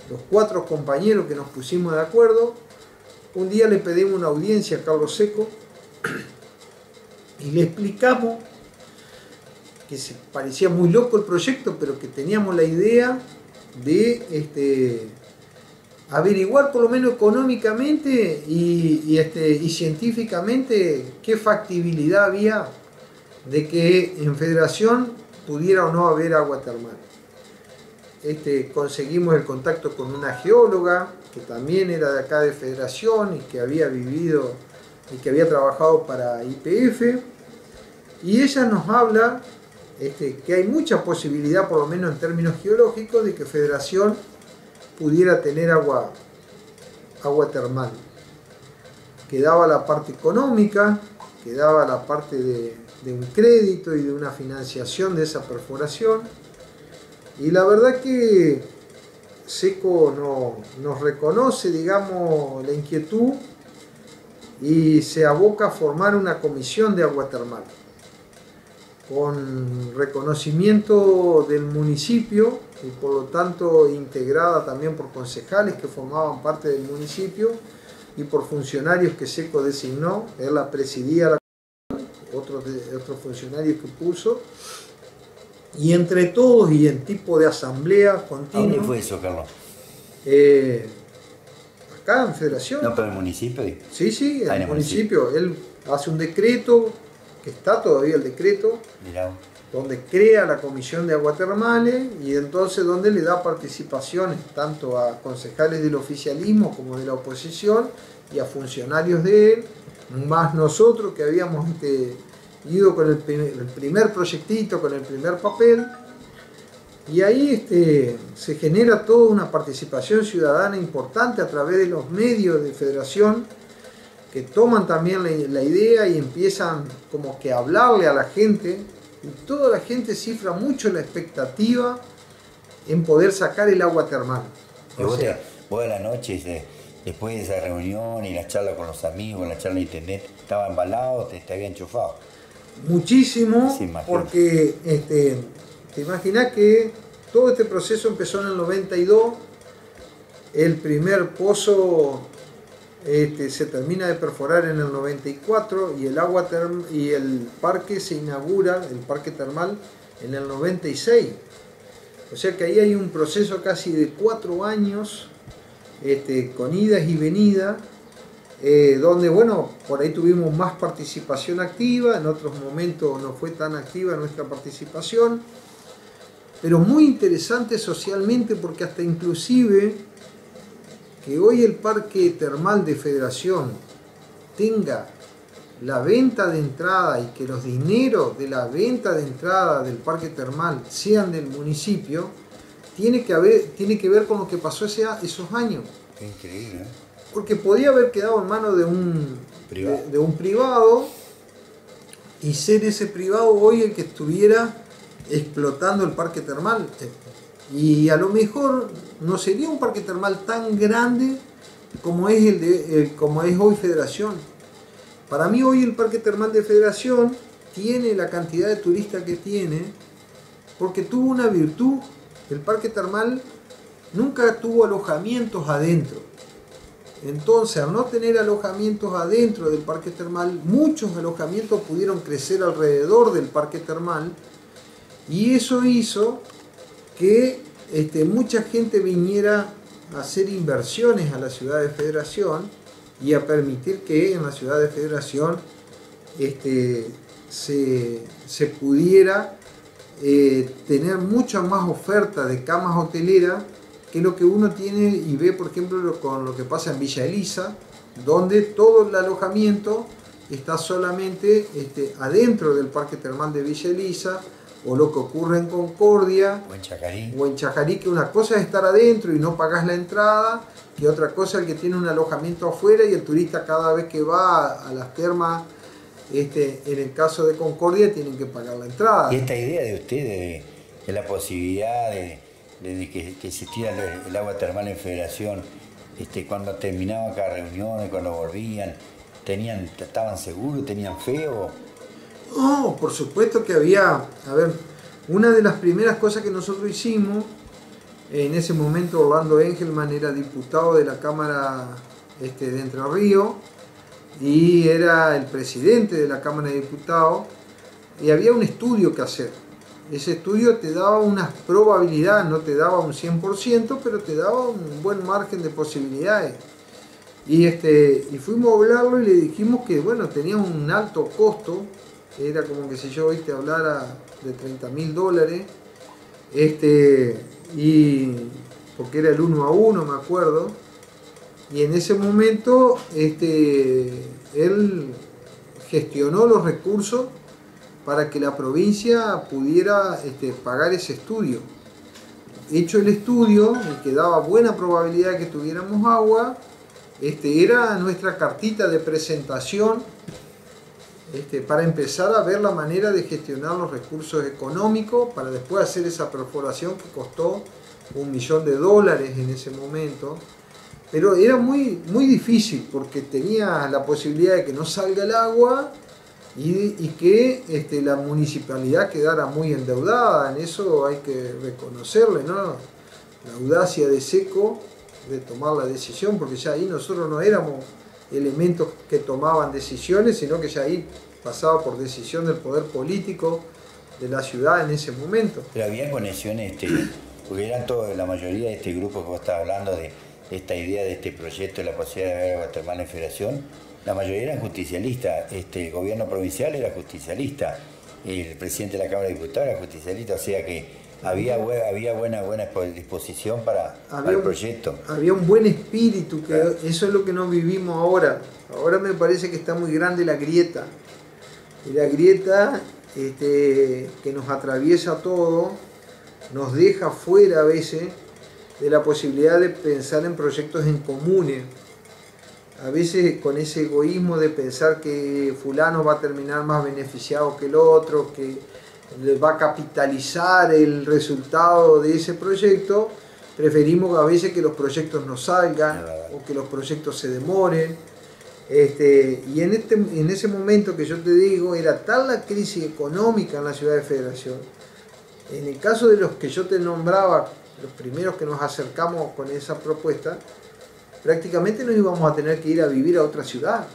los 4 compañeros que nos pusimos de acuerdo, un día le pedimos una audiencia a Carlos Seco y le explicamos que se parecía muy loco el proyecto, pero que teníamos la idea de averiguar por lo menos económicamente y científicamente qué factibilidad había de que en Federación pudiera o no haber agua termal. Conseguimos el contacto con una geóloga que también era de acá de Federación y que había vivido y que había trabajado para YPF, y ella nos habla que hay mucha posibilidad, por lo menos en términos geológicos, de que Federación pudiera tener agua termal. Quedaba la parte económica, quedaba la parte de un crédito y de una financiación de esa perforación, y la verdad que Seco nos reconoce, digamos, la inquietud y se aboca a formar una comisión de agua termal con reconocimiento del municipio y por lo tanto integrada también por concejales que formaban parte del municipio y por funcionarios que Seco designó. Él la presidía, otros funcionarios que puso, y entre todos y en tipo de asamblea continua. ¿A dónde fue eso, Carlos? Acá en Federación. No, pero el municipio. Sí, en el municipio. Él hace un decreto, que está todavía el decreto, Mirá. donde crea la comisión de aguas termales y entonces donde le da participaciones tanto a concejales del oficialismo como de la oposición y a funcionarios de él, más nosotros que habíamos ido con el primer proyectito, con el primer papel, y ahí se genera toda una participación ciudadana importante a través de los medios de Federación, que toman también la idea y empiezan como que a hablarle a la gente, y toda la gente cifra mucho la expectativa en poder sacar el agua termal. vos a la noche, después de esa reunión y la charla con los amigos, la charla de internet, estaba embalado, te había enchufado. Muchísimo, Sí, imagino. porque te imaginas que todo este proceso empezó en el 92, el primer pozo se termina de perforar en el 94 y y el parque se inaugura, el parque termal, en el 96. O sea que ahí hay un proceso casi de 4 años, con idas y venidas, donde, bueno, por ahí tuvimos más participación activa, en otros momentos no fue tan activa nuestra participación, pero muy interesante socialmente, porque hasta inclusive que hoy el Parque Termal de Federación tenga la venta de entrada y que los dineros de la venta de entrada del Parque Termal sean del municipio, tiene que ver con lo que pasó esos años. Qué increíble, ¿eh? Porque podía haber quedado en manos de un privado y ser ese privado hoy el que estuviera explotando el parque termal. Y a lo mejor no sería un parque termal tan grande como es, como es hoy Federación. Para mí hoy el Parque Termal de Federación tiene la cantidad de turistas que tiene porque tuvo una virtud. El Parque Termal nunca tuvo alojamientos adentro. Entonces, al no tener alojamientos adentro del Parque Termal, muchos alojamientos pudieron crecer alrededor del Parque Termal y eso hizo que mucha gente viniera a hacer inversiones a la ciudad de Federación y a permitir que en la ciudad de Federación se pudiera tener mucha más oferta de camas hoteleras que lo que uno tiene y ve, por ejemplo, con lo que pasa en Villa Elisa, donde todo el alojamiento está solamente adentro del Parque Termal de Villa Elisa, o lo que ocurre en Concordia o en Chajarí, que una cosa es estar adentro y no pagás la entrada, que otra cosa es el que tiene un alojamiento afuera y el turista cada vez que va a las termas, en el caso de Concordia, tienen que pagar la entrada. Y esta idea de ustedes, de la posibilidad de que existiera el agua termal en Federación, cuando terminaban cada reunión, cuando volvían, ¿estaban seguros, tenían fe o...? No, por supuesto que había, a ver, una de las primeras cosas que nosotros hicimos, en ese momento Orlando Engelman era diputado de la Cámara de Entre Ríos y era el presidente de la Cámara de Diputados y había un estudio que hacer. Ese estudio te daba unas probabilidades, no te daba un 100%, pero te daba un buen margen de posibilidades. Y fuimos a hablarlo y le dijimos que, bueno, tenía un alto costo. Era como que si yo hoy te hablara de $30.000, y porque era el 1 a 1, me acuerdo, y en ese momento él gestionó los recursos para que la provincia pudiera pagar ese estudio. Hecho el estudio, el que daba buena probabilidad de que tuviéramos agua, era nuestra cartita de presentación para empezar a ver la manera de gestionar los recursos económicos para después hacer esa perforación que costó $1 millón en ese momento. Pero era muy, muy difícil porque tenía la posibilidad de que no salga el agua y que la municipalidad quedara muy endeudada. En eso hay que reconocerle, ¿no? La audacia de Seco de tomar la decisión, porque ya ahí nosotros no éramos elementos que tomaban decisiones, sino que ya ahí pasaba por decisión del poder político de la ciudad en ese momento. Pero había conexiones, porque eran la mayoría de este grupo que vos estabas hablando, de esta idea de este proyecto de la posibilidad de haber agua termal en Federación, la mayoría eran justicialistas, el gobierno provincial era justicialista, el presidente de la Cámara de Diputados era justicialista, o sea que había buena disposición para el proyecto. Había un buen espíritu, que claro. Eso es lo que no vivimos ahora. Ahora me parece que está muy grande la grieta. Y la grieta que nos atraviesa todo, nos deja fuera a veces de la posibilidad de pensar en proyectos en comunes. A veces con ese egoísmo de pensar que fulano va a terminar más beneficiado que el otro, que va a capitalizar el resultado de ese proyecto, preferimos a veces que los proyectos no salgan o que los proyectos se demoren. Y en ese momento que yo te digo, era tal la crisis económica en la ciudad de Federación. En el caso de los que yo te nombraba, los primeros que nos acercamos con esa propuesta, prácticamente nos íbamos a tener que ir a vivir a otra ciudad,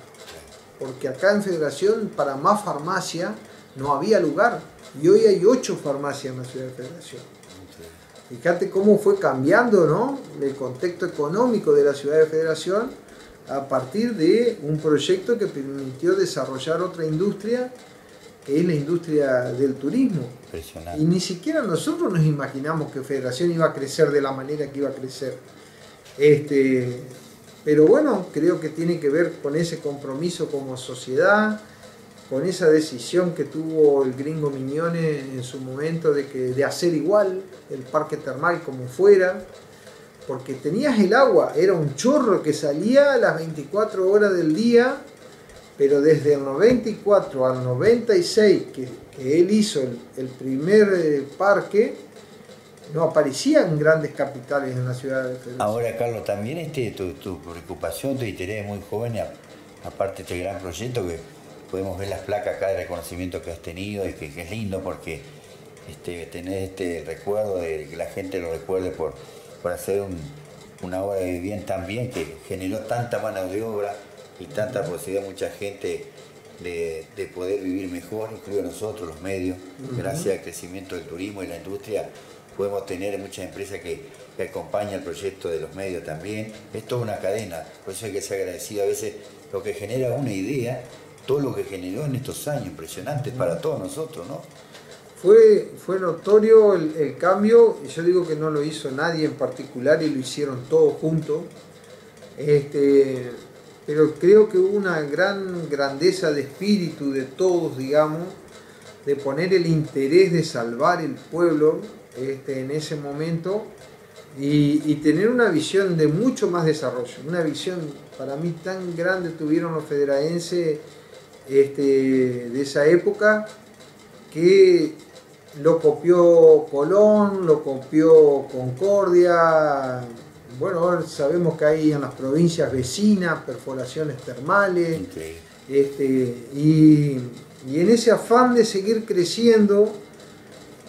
porque acá en Federación para más farmacia no había lugar, y hoy hay 8 farmacias en la ciudad de Federación. Fíjate cómo fue cambiando, ¿no?, el contexto económico de la ciudad de Federación a partir de un proyecto que permitió desarrollar otra industria, que es la industria del turismo. Y ni siquiera nosotros nos imaginamos que Federación iba a crecer de la manera que iba a crecer. Pero bueno, creo que tiene que ver con ese compromiso como sociedad, con esa decisión que tuvo el gringo Mignone en su momento de hacer igual el parque termal como fuera, porque tenías el agua, era un chorro que salía a las 24 horas del día, pero desde el 94 al 96 que él hizo el primer parque, no aparecía en grandes capitales en la ciudad de Federación. Ahora, Carlos, también tu preocupación, tu interés muy joven, aparte de este gran proyecto que podemos ver las placas acá de reconocimiento que has tenido y que es lindo porque tener este recuerdo de que la gente lo recuerde por hacer una obra de vivienda tan bien, que generó tanta mano de obra y tanta posibilidad a mucha gente de poder vivir mejor, incluido nosotros, los medios. Gracias al crecimiento del turismo y la industria podemos tener muchas empresas que acompañan el proyecto de los medios también. Es toda una cadena, por eso hay que ser agradecido. A veces lo que genera una idea, todo lo que generó en estos años, impresionantes para todos nosotros, ¿no? Fue notorio el cambio, y yo digo que no lo hizo nadie en particular y lo hicieron todos juntos. Pero creo que hubo una gran grandeza de espíritu de todos, digamos, de poner el interés de salvar el pueblo en ese momento y tener una visión de mucho más desarrollo. Una visión para mí tan grande tuvieron los federaenses de esa época, que lo copió Colón, lo copió Concordia. Bueno, sabemos que hay en las provincias vecinas perforaciones termales. Y en ese afán de seguir creciendo,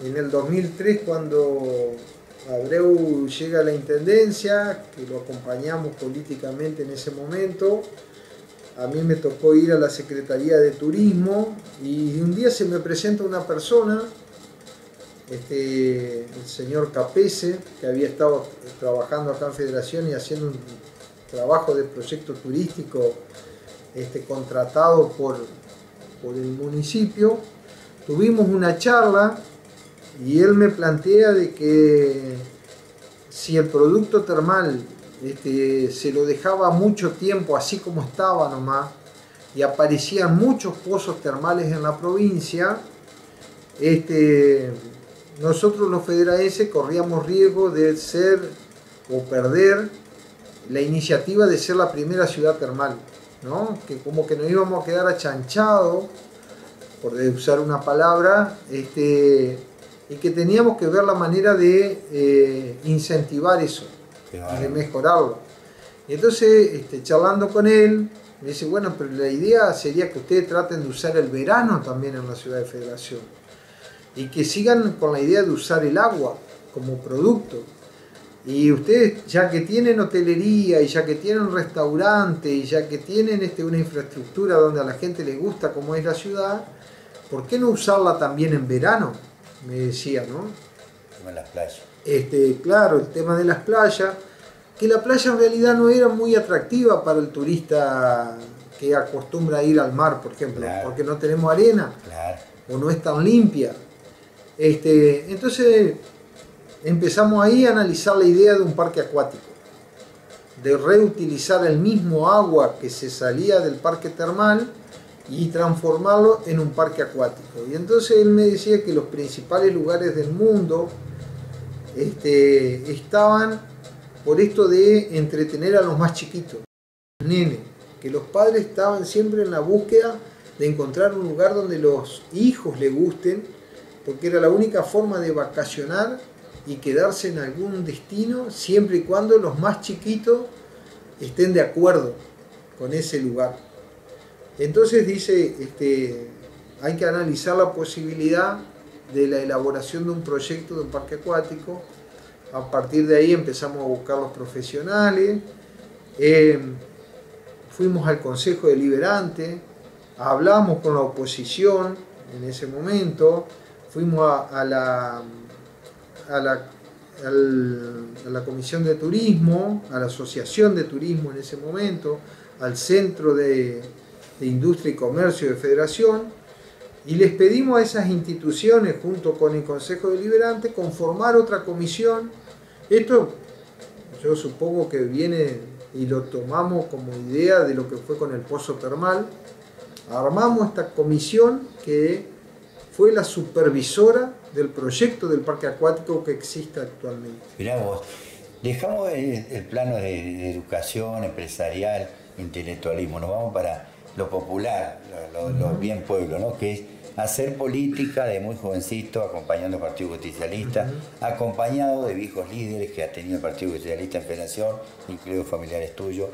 en el 2003, cuando Abreu llega a la intendencia, que lo acompañamos políticamente en ese momento, a mí me tocó ir a la Secretaría de Turismo y un día se me presenta una persona, el señor Capese, que había estado trabajando acá en Federación y haciendo un trabajo de proyecto turístico contratado por el municipio. Tuvimos una charla y él me plantea de que si el producto termal se lo dejaba mucho tiempo así como estaba nomás y aparecían muchos pozos termales en la provincia, nosotros los federaenses corríamos riesgo de ser o perder la iniciativa de ser la primera ciudad termal, ¿no? Que como que nos íbamos a quedar achanchados, por usar una palabra, y que teníamos que ver la manera de incentivar eso, de mejorarlo. Y entonces, charlando con él, me dice, bueno, pero la idea sería que ustedes traten de usar el verano también en la ciudad de Federación y que sigan con la idea de usar el agua como producto. Y ustedes, ya que tienen hotelería y ya que tienen restaurante y ya que tienen una infraestructura donde a la gente le gusta como es la ciudad, ¿por qué no usarla también en verano? Me decía, ¿no? El tema de las playas. Claro, el tema de las playas, que la playa en realidad no era muy atractiva para el turista que acostumbra a ir al mar, por ejemplo, claro, porque no tenemos arena, claro, o no es tan limpia. Entonces empezamos ahí a analizar la idea de un parque acuático, de reutilizar el mismo agua que se salía del parque termal y transformarlo en un parque acuático. Y entonces él me decía que los principales lugares del mundo estaban por esto de entretener a los más chiquitos, los nenes, que los padres estaban siempre en la búsqueda de encontrar un lugar donde los hijos les gusten, porque era la única forma de vacacionar y quedarse en algún destino siempre y cuando los más chiquitos estén de acuerdo con ese lugar. Entonces dice, hay que analizar la posibilidad de la elaboración de un proyecto de un parque acuático. A partir de ahí empezamos a buscar los profesionales, fuimos al Consejo Deliberante, hablamos con la oposición en ese momento, fuimos a la Comisión de Turismo, a la Asociación de Turismo en ese momento, al Centro de Industria y Comercio de Federación, y les pedimos a esas instituciones, junto con el Consejo Deliberante, conformar otra comisión. Esto yo supongo que viene y lo tomamos como idea de lo que fue con el pozo termal. Armamos esta comisión que fue la supervisora del proyecto del parque acuático que existe actualmente. Mirá vos, dejamos el plano de educación empresarial, intelectualismo, nos vamos para lo popular, lo bien pueblo, ¿no? Que es hacer política de muy jovencito, acompañando al Partido Justicialista, acompañado de viejos líderes que ha tenido el Partido Justicialista en Federación, incluidos familiares tuyos,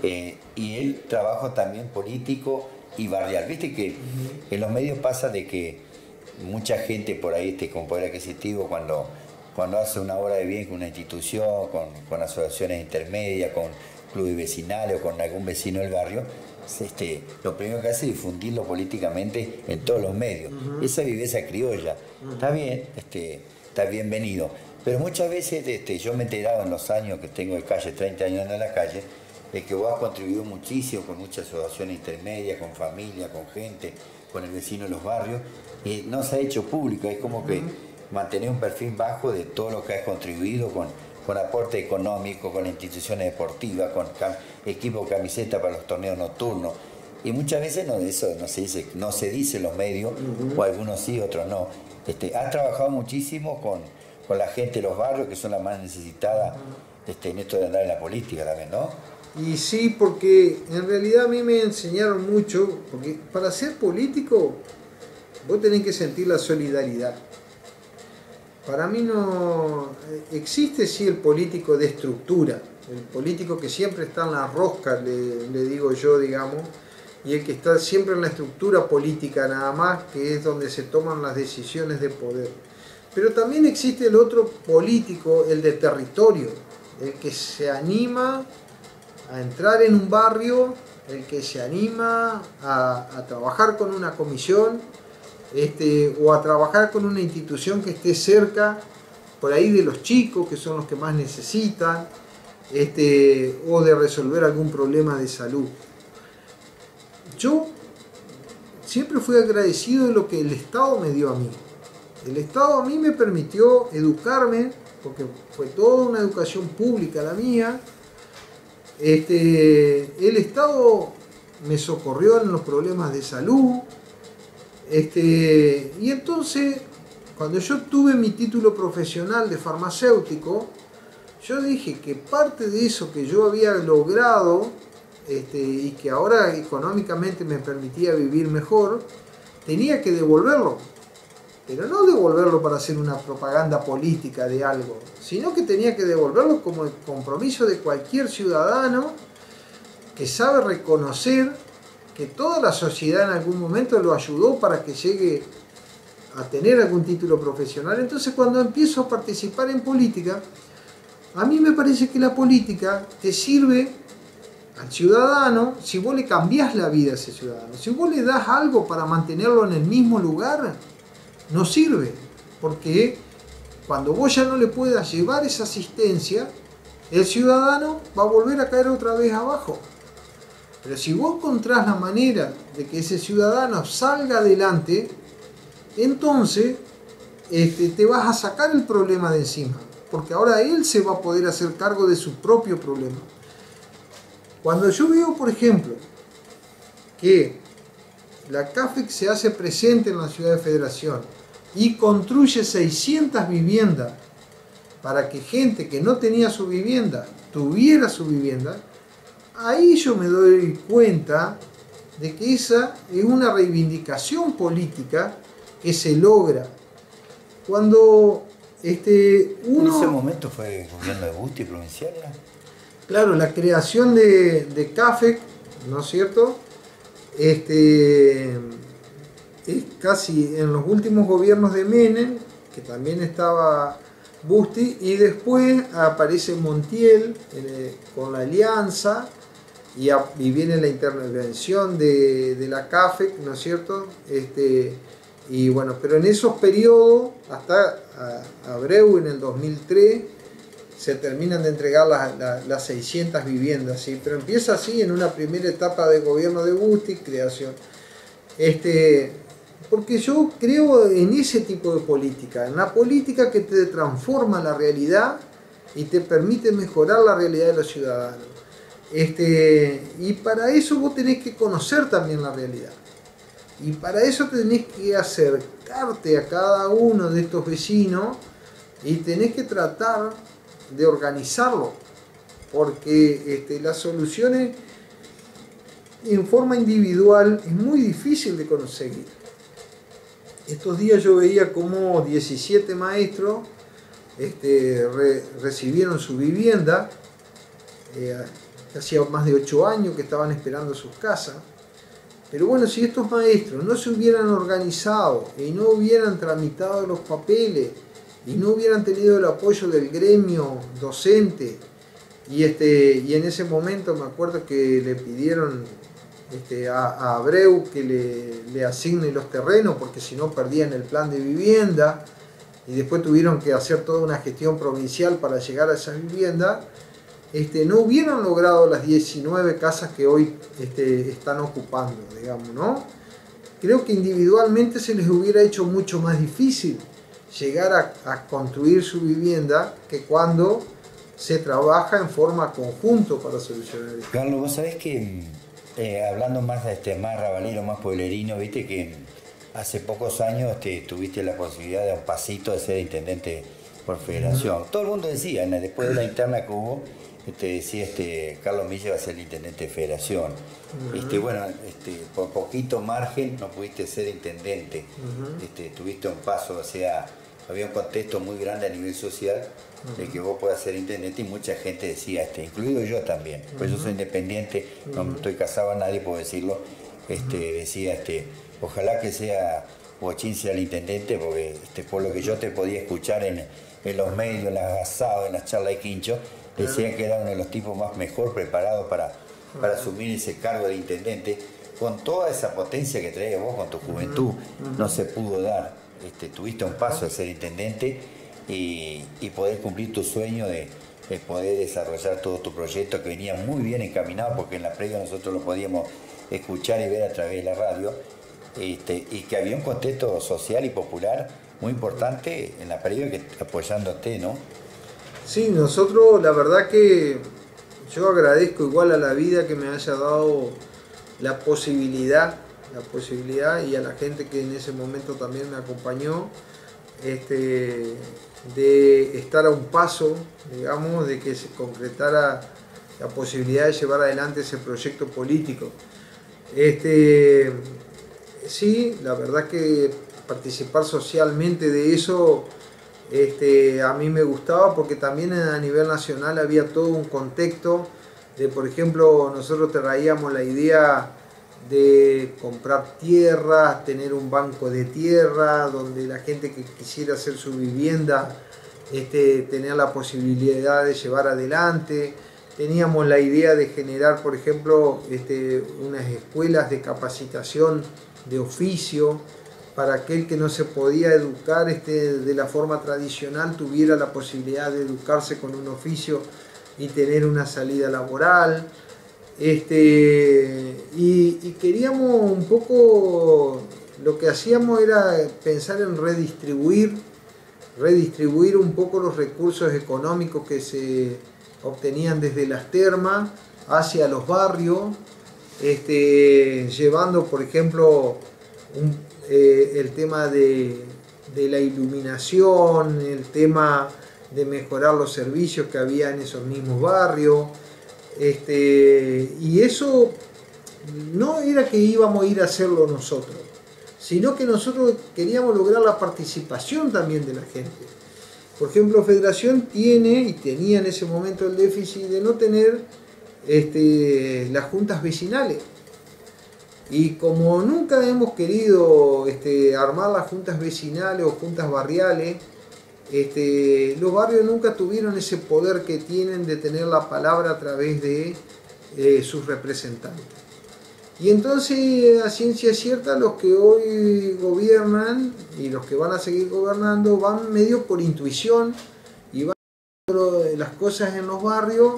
y el trabajo también político y barrial. Viste que en los medios pasa de que mucha gente por ahí con poder adquisitivo, cuando hace una obra de bien con una institución, con asociaciones intermedias, con clubes vecinales o con algún vecino del barrio, lo primero que hace es difundirlo políticamente en todos los medios. Esa viveza criolla está bien, está bienvenido. Pero muchas veces yo me he enterado en los años que tengo de calle, 30 años en la calle, de que vos has contribuido muchísimo con muchas asociaciones intermedias, con familia, con gente, con el vecino de los barrios, y no se ha hecho público. Es como que mantener un perfil bajo de todo lo que has contribuido con aporte económico, con instituciones deportivas, con equipo de camiseta para los torneos nocturnos. Y muchas veces eso no se dice en los medios, o algunos sí, otros no. Has trabajado muchísimo con la gente de los barrios, que son las más necesitadas en esto de andar en la política también, ¿no? Y sí, porque en realidad a mí me enseñaron mucho, porque para ser político vos tenés que sentir la solidaridad. Para mí no existe sí el político de estructura, el político que siempre está en la rosca, le digo yo, digamos, y el que está siempre en la estructura política nada más, que es donde se toman las decisiones de poder. Pero también existe el otro político, el de territorio, el que se anima a entrar en un barrio, el que se anima a trabajar con una comisión, o a trabajar con una institución que esté cerca, por ahí de los chicos, que son los que más necesitan, o de resolver algún problema de salud. Yo siempre fui agradecido de lo que el Estado me dio a mí. El Estado a mí me permitió educarme, porque fue toda una educación pública la mía. El Estado me socorrió en los problemas de salud. Y entonces, cuando yo obtuve mi título profesional de farmacéutico, yo dije que parte de eso que yo había logrado, y que ahora económicamente me permitía vivir mejor, tenía que devolverlo. Pero no devolverlo para hacer una propaganda política de algo, sino que tenía que devolverlo como el compromiso de cualquier ciudadano que sabe reconocer que toda la sociedad en algún momento lo ayudó para que llegue a tener algún título profesional. Entonces, cuando empiezo a participar en política, a mí me parece que la política te sirve al ciudadano si vos le cambiás la vida a ese ciudadano. Si vos le das algo para mantenerlo en el mismo lugar, no sirve, porque cuando vos ya no le puedas llevar esa asistencia, el ciudadano va a volver a caer otra vez abajo. Pero si vos encontrás la manera de que ese ciudadano salga adelante, entonces te vas a sacar el problema de encima, porque ahora él se va a poder hacer cargo de su propio problema. Cuando yo veo, por ejemplo, que la CAFEC se hace presente en la ciudad de Federación y construye 600 viviendas para que gente que no tenía su vivienda tuviera su vivienda, ahí yo me doy cuenta de que esa es una reivindicación política que se logra. Cuando En ese momento fue el gobierno de Busti provincial, ¿no? Claro, la creación de CAFEC, ¿no es cierto? Es casi en los últimos gobiernos de Menem, que también estaba Busti, y después aparece Montiel con la alianza, y viene la intervención de la CAFEC, ¿no es cierto? Y bueno, pero en esos periodos, hasta Abreu en el 2003, se terminan de entregar las 600 viviendas, ¿sí? Pero empieza así en una primera etapa de gobierno de Busti, creación. Porque yo creo en ese tipo de política, en la política que te transforma la realidad y te permite mejorar la realidad de los ciudadanos. Y para eso vos tenés que conocer también la realidad. Y para eso tenés que acercarte a cada uno de estos vecinos y tenés que tratar de organizarlo. Porque las soluciones en forma individual es muy difícil de conseguir. Estos días yo veía como 17 maestros recibieron su vivienda. Hacía más de 8 años que estaban esperando sus casas. Pero bueno, si estos maestros no se hubieran organizado y no hubieran tramitado los papeles y no hubieran tenido el apoyo del gremio docente, y en ese momento me acuerdo que le pidieron a Abreu que le asigne los terrenos, porque si no perdían el plan de vivienda, y después tuvieron que hacer toda una gestión provincial para llegar a esa vivienda, no hubieran logrado las 19 casas que hoy están ocupando, digamos, ¿no? Creo que individualmente se les hubiera hecho mucho más difícil llegar a construir su vivienda que cuando se trabaja en forma conjunto para solucionar esto. Carlos, vos sabés que hablando más más rabalero, más pueblerino, viste que hace pocos años tuviste la posibilidad de un pasito de ser intendente por federación. Todo el mundo decía, después de la interna que hubo, decía Carlos Milla va a ser el intendente de federación. Bueno, por poquito margen no pudiste ser intendente. Tuviste un paso, o sea, había un contexto muy grande a nivel social de que vos puedas ser intendente, y mucha gente decía, incluido yo también, pues yo soy independiente, no estoy casado a nadie, puedo decirlo, decía, ojalá que sea Bochín sea el intendente, porque por lo que yo te podía escuchar en los medios, en las asados, en las charlas de quincho, decían que era uno de los tipos más mejor preparados para asumir ese cargo de intendente. Con toda esa potencia que traías vos con tu juventud, no se pudo dar. Tuviste un paso de ser intendente y poder cumplir tu sueño de poder desarrollar todo tu proyecto, que venía muy bien encaminado, porque en la previa nosotros lo podíamos escuchar y ver a través de la radio, y que había un contexto social y popular muy importante en la previa apoyándote, ¿no? Sí, nosotros la verdad que yo agradezco igual a la vida que me haya dado la posibilidad y a la gente que en ese momento también me acompañó, de estar a un paso, digamos, de que se concretara la posibilidad de llevar adelante ese proyecto político. Sí, la verdad que participar socialmente de eso a mí me gustaba, porque también a nivel nacional había todo un contexto de, por ejemplo, nosotros traíamos la idea de comprar tierras, tener un banco de tierra donde la gente que quisiera hacer su vivienda tener la posibilidad de llevar adelante. Teníamos la idea de generar, por ejemplo, unas escuelas de capacitación de oficio, para aquel que no se podía educar de la forma tradicional, tuviera la posibilidad de educarse con un oficio y tener una salida laboral. Y queríamos un poco, lo que hacíamos era pensar en redistribuir un poco los recursos económicos que se obtenían desde las termas hacia los barrios, llevando, por ejemplo, el tema de la iluminación, el tema de mejorar los servicios que había en esos mismos barrios. Y eso no era que íbamos a ir a hacerlo nosotros, sino que nosotros queríamos lograr la participación también de la gente. Por ejemplo, Federación tiene y tenía en ese momento el déficit de no tener las juntas vecinales. Y como nunca hemos querido armar las juntas vecinales o juntas barriales, los barrios nunca tuvieron ese poder que tienen de tener la palabra a través de sus representantes. Y entonces, a ciencia cierta, los que hoy gobiernan y los que van a seguir gobernando van medio por intuición y van haciendo las cosas en los barrios,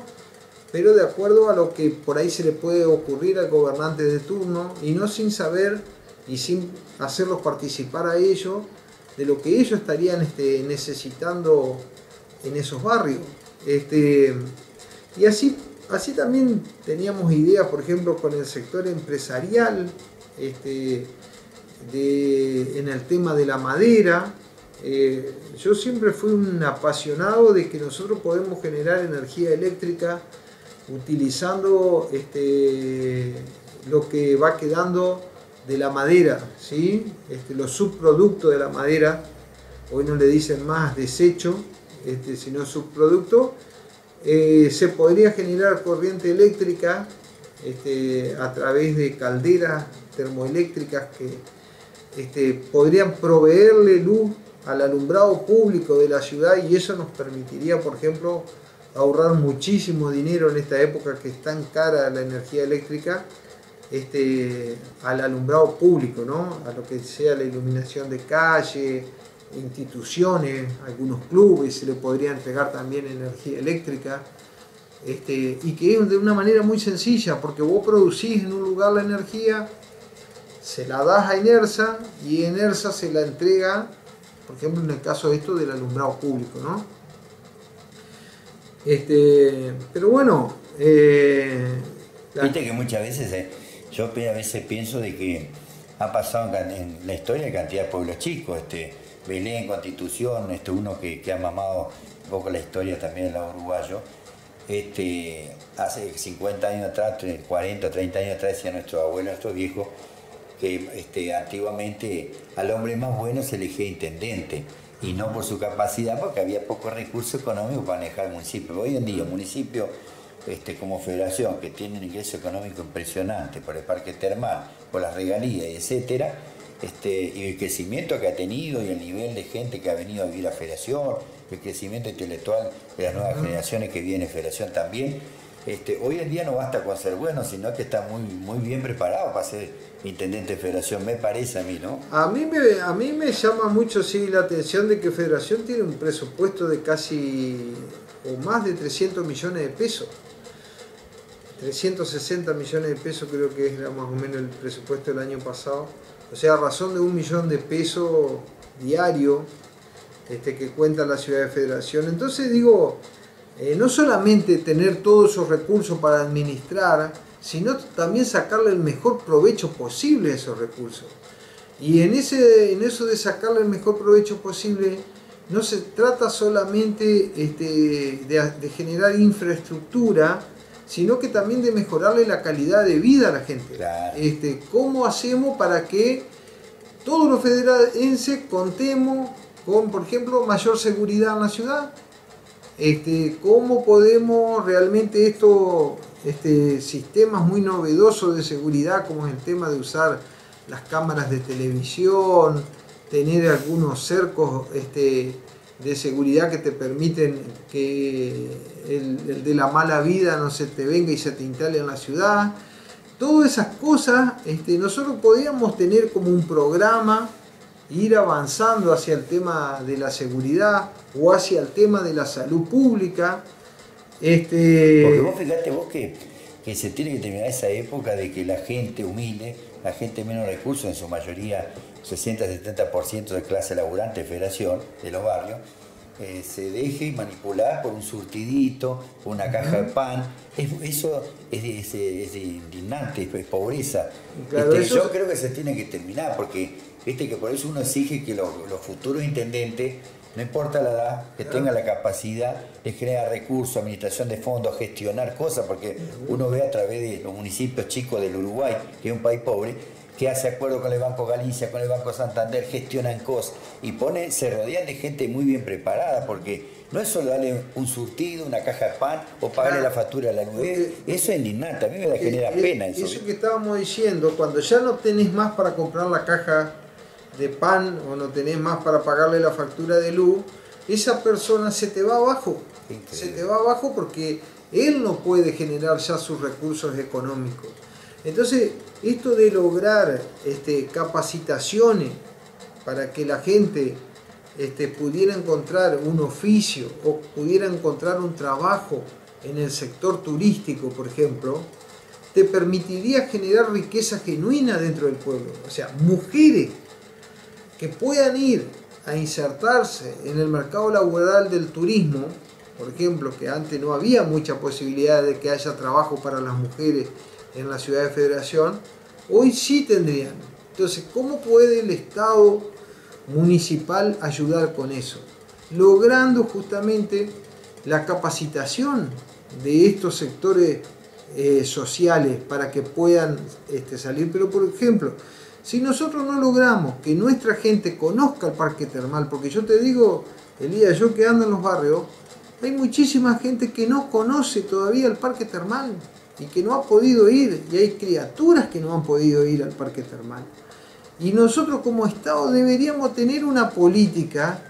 pero de acuerdo a lo que por ahí se le puede ocurrir al gobernante de turno y no sin saber y sin hacerlos participar a ellos de lo que ellos estarían necesitando en esos barrios. Y así también teníamos ideas, por ejemplo, con el sector empresarial, en el tema de la madera. Yo siempre fui un apasionado de que nosotros podemos generar energía eléctrica utilizando lo que va quedando de la madera, ¿sí? Los subproductos de la madera, hoy no le dicen más desecho, sino subproducto. Se podría generar corriente eléctrica a través de calderas termoeléctricas que podrían proveerle luz al alumbrado público de la ciudad, y eso nos permitiría, por ejemplo, ahorrar muchísimo dinero en esta época que es tan cara la energía eléctrica, al alumbrado público, ¿no? A lo que sea la iluminación de calle, instituciones, algunos clubes se le podría entregar también energía eléctrica, y que es de una manera muy sencilla, porque vos producís en un lugar la energía, se la das a Enersa y Enersa se la entrega, por ejemplo en el caso de esto del alumbrado público, ¿no? Pero bueno, viste que muchas veces yo a veces pienso de que ha pasado en la historia cantidad de pueblos chicos, Belén, Constitución, uno que ha mamado un poco la historia también del lado uruguayo. Hace 50 años atrás, 40, 30 años atrás, decía nuestro abuelo, nuestros viejos, que antiguamente al hombre más bueno se elegía intendente, y no por su capacidad, porque había pocos recursos económicos para manejar el municipio. Hoy en día, municipio como Federación, que tiene un ingreso económico impresionante por el parque termal, por las regalías, etcétera, y el crecimiento que ha tenido y el nivel de gente que ha venido a vivir a Federación, el crecimiento intelectual de las nuevas generaciones que viene Federación también, hoy en día no basta con ser bueno, sino que está muy, muy bien preparado para ser intendente de Federación, me parece a mí, ¿no? A mí me llama mucho la atención de que Federación tiene un presupuesto de casi o más de 300 millones de pesos. 360 millones de pesos creo que es más o menos el presupuesto del año pasado. O sea, a razón de 1 millón de pesos diario que cuenta la ciudad de Federación. Entonces digo, no solamente tener todos esos recursos para administrar, sino también sacarle el mejor provecho posible a esos recursos. Y en eso de sacarle el mejor provecho posible, no se trata solamente de generar infraestructura, sino que también de mejorarle la calidad de vida a la gente. Claro. ¿Cómo hacemos para que todos los federalenses contemos con, por ejemplo, mayor seguridad en la ciudad? ¿Cómo podemos realmente estos sistemas muy novedosos de seguridad, como es el tema de usar las cámaras de televisión, tener algunos cercos de seguridad que te permiten que el de la mala vida no se te venga y se te instale en la ciudad? Todas esas cosas nosotros podríamos tener como un programa, ir avanzando hacia el tema de la seguridad o hacia el tema de la salud pública. Porque vos fíjate vos que se tiene que terminar esa época de que la gente humilde, la gente menos recursos, en su mayoría 60-70% de clase laburante de Federación, de los barrios, se deje manipular por un surtidito, por una caja de pan. Eso es indignante, es pobreza. Claro, yo creo que se tiene que terminar, porque viste que por eso uno exige que los futuros intendentes no importa la edad, que tenga la capacidad de generar recursos, administración de fondos, gestionar cosas, porque uno ve a través de los municipios chicos del Uruguay, que es un país pobre, que hace acuerdo con el Banco Galicia, con el Banco Santander, gestionan cosas y se rodean de gente muy bien preparada, porque no es solo darle un surtido, una caja de pan o pagarle la factura a la luz. Eso es indignante, a mí me genera pena eso. Eso que estábamos diciendo, cuando ya no tenés más para comprar la caja de pan o no tenés más para pagarle la factura de luz, esa persona se te va abajo. Se te va abajo porque él no puede generar ya sus recursos económicos. Entonces, esto de lograr capacitaciones para que la gente pudiera encontrar un oficio o pudiera encontrar un trabajo en el sector turístico, por ejemplo, te permitiría generar riqueza genuina dentro del pueblo. O sea, mujeres que puedan ir a insertarse en el mercado laboral del turismo, por ejemplo, que antes no había mucha posibilidad de que haya trabajo para las mujeres en la ciudad de Federación, hoy sí tendrían. Entonces, ¿cómo puede el Estado municipal ayudar con eso? Logrando justamente la capacitación de estos sectores sociales para que puedan salir. Pero, por ejemplo, si nosotros no logramos que nuestra gente conozca el parque termal, porque yo te digo, Elías, yo que ando en los barrios, hay muchísima gente que no conoce todavía el parque termal y que no ha podido ir, y hay criaturas que no han podido ir al parque termal. Y nosotros como Estado deberíamos tener una política,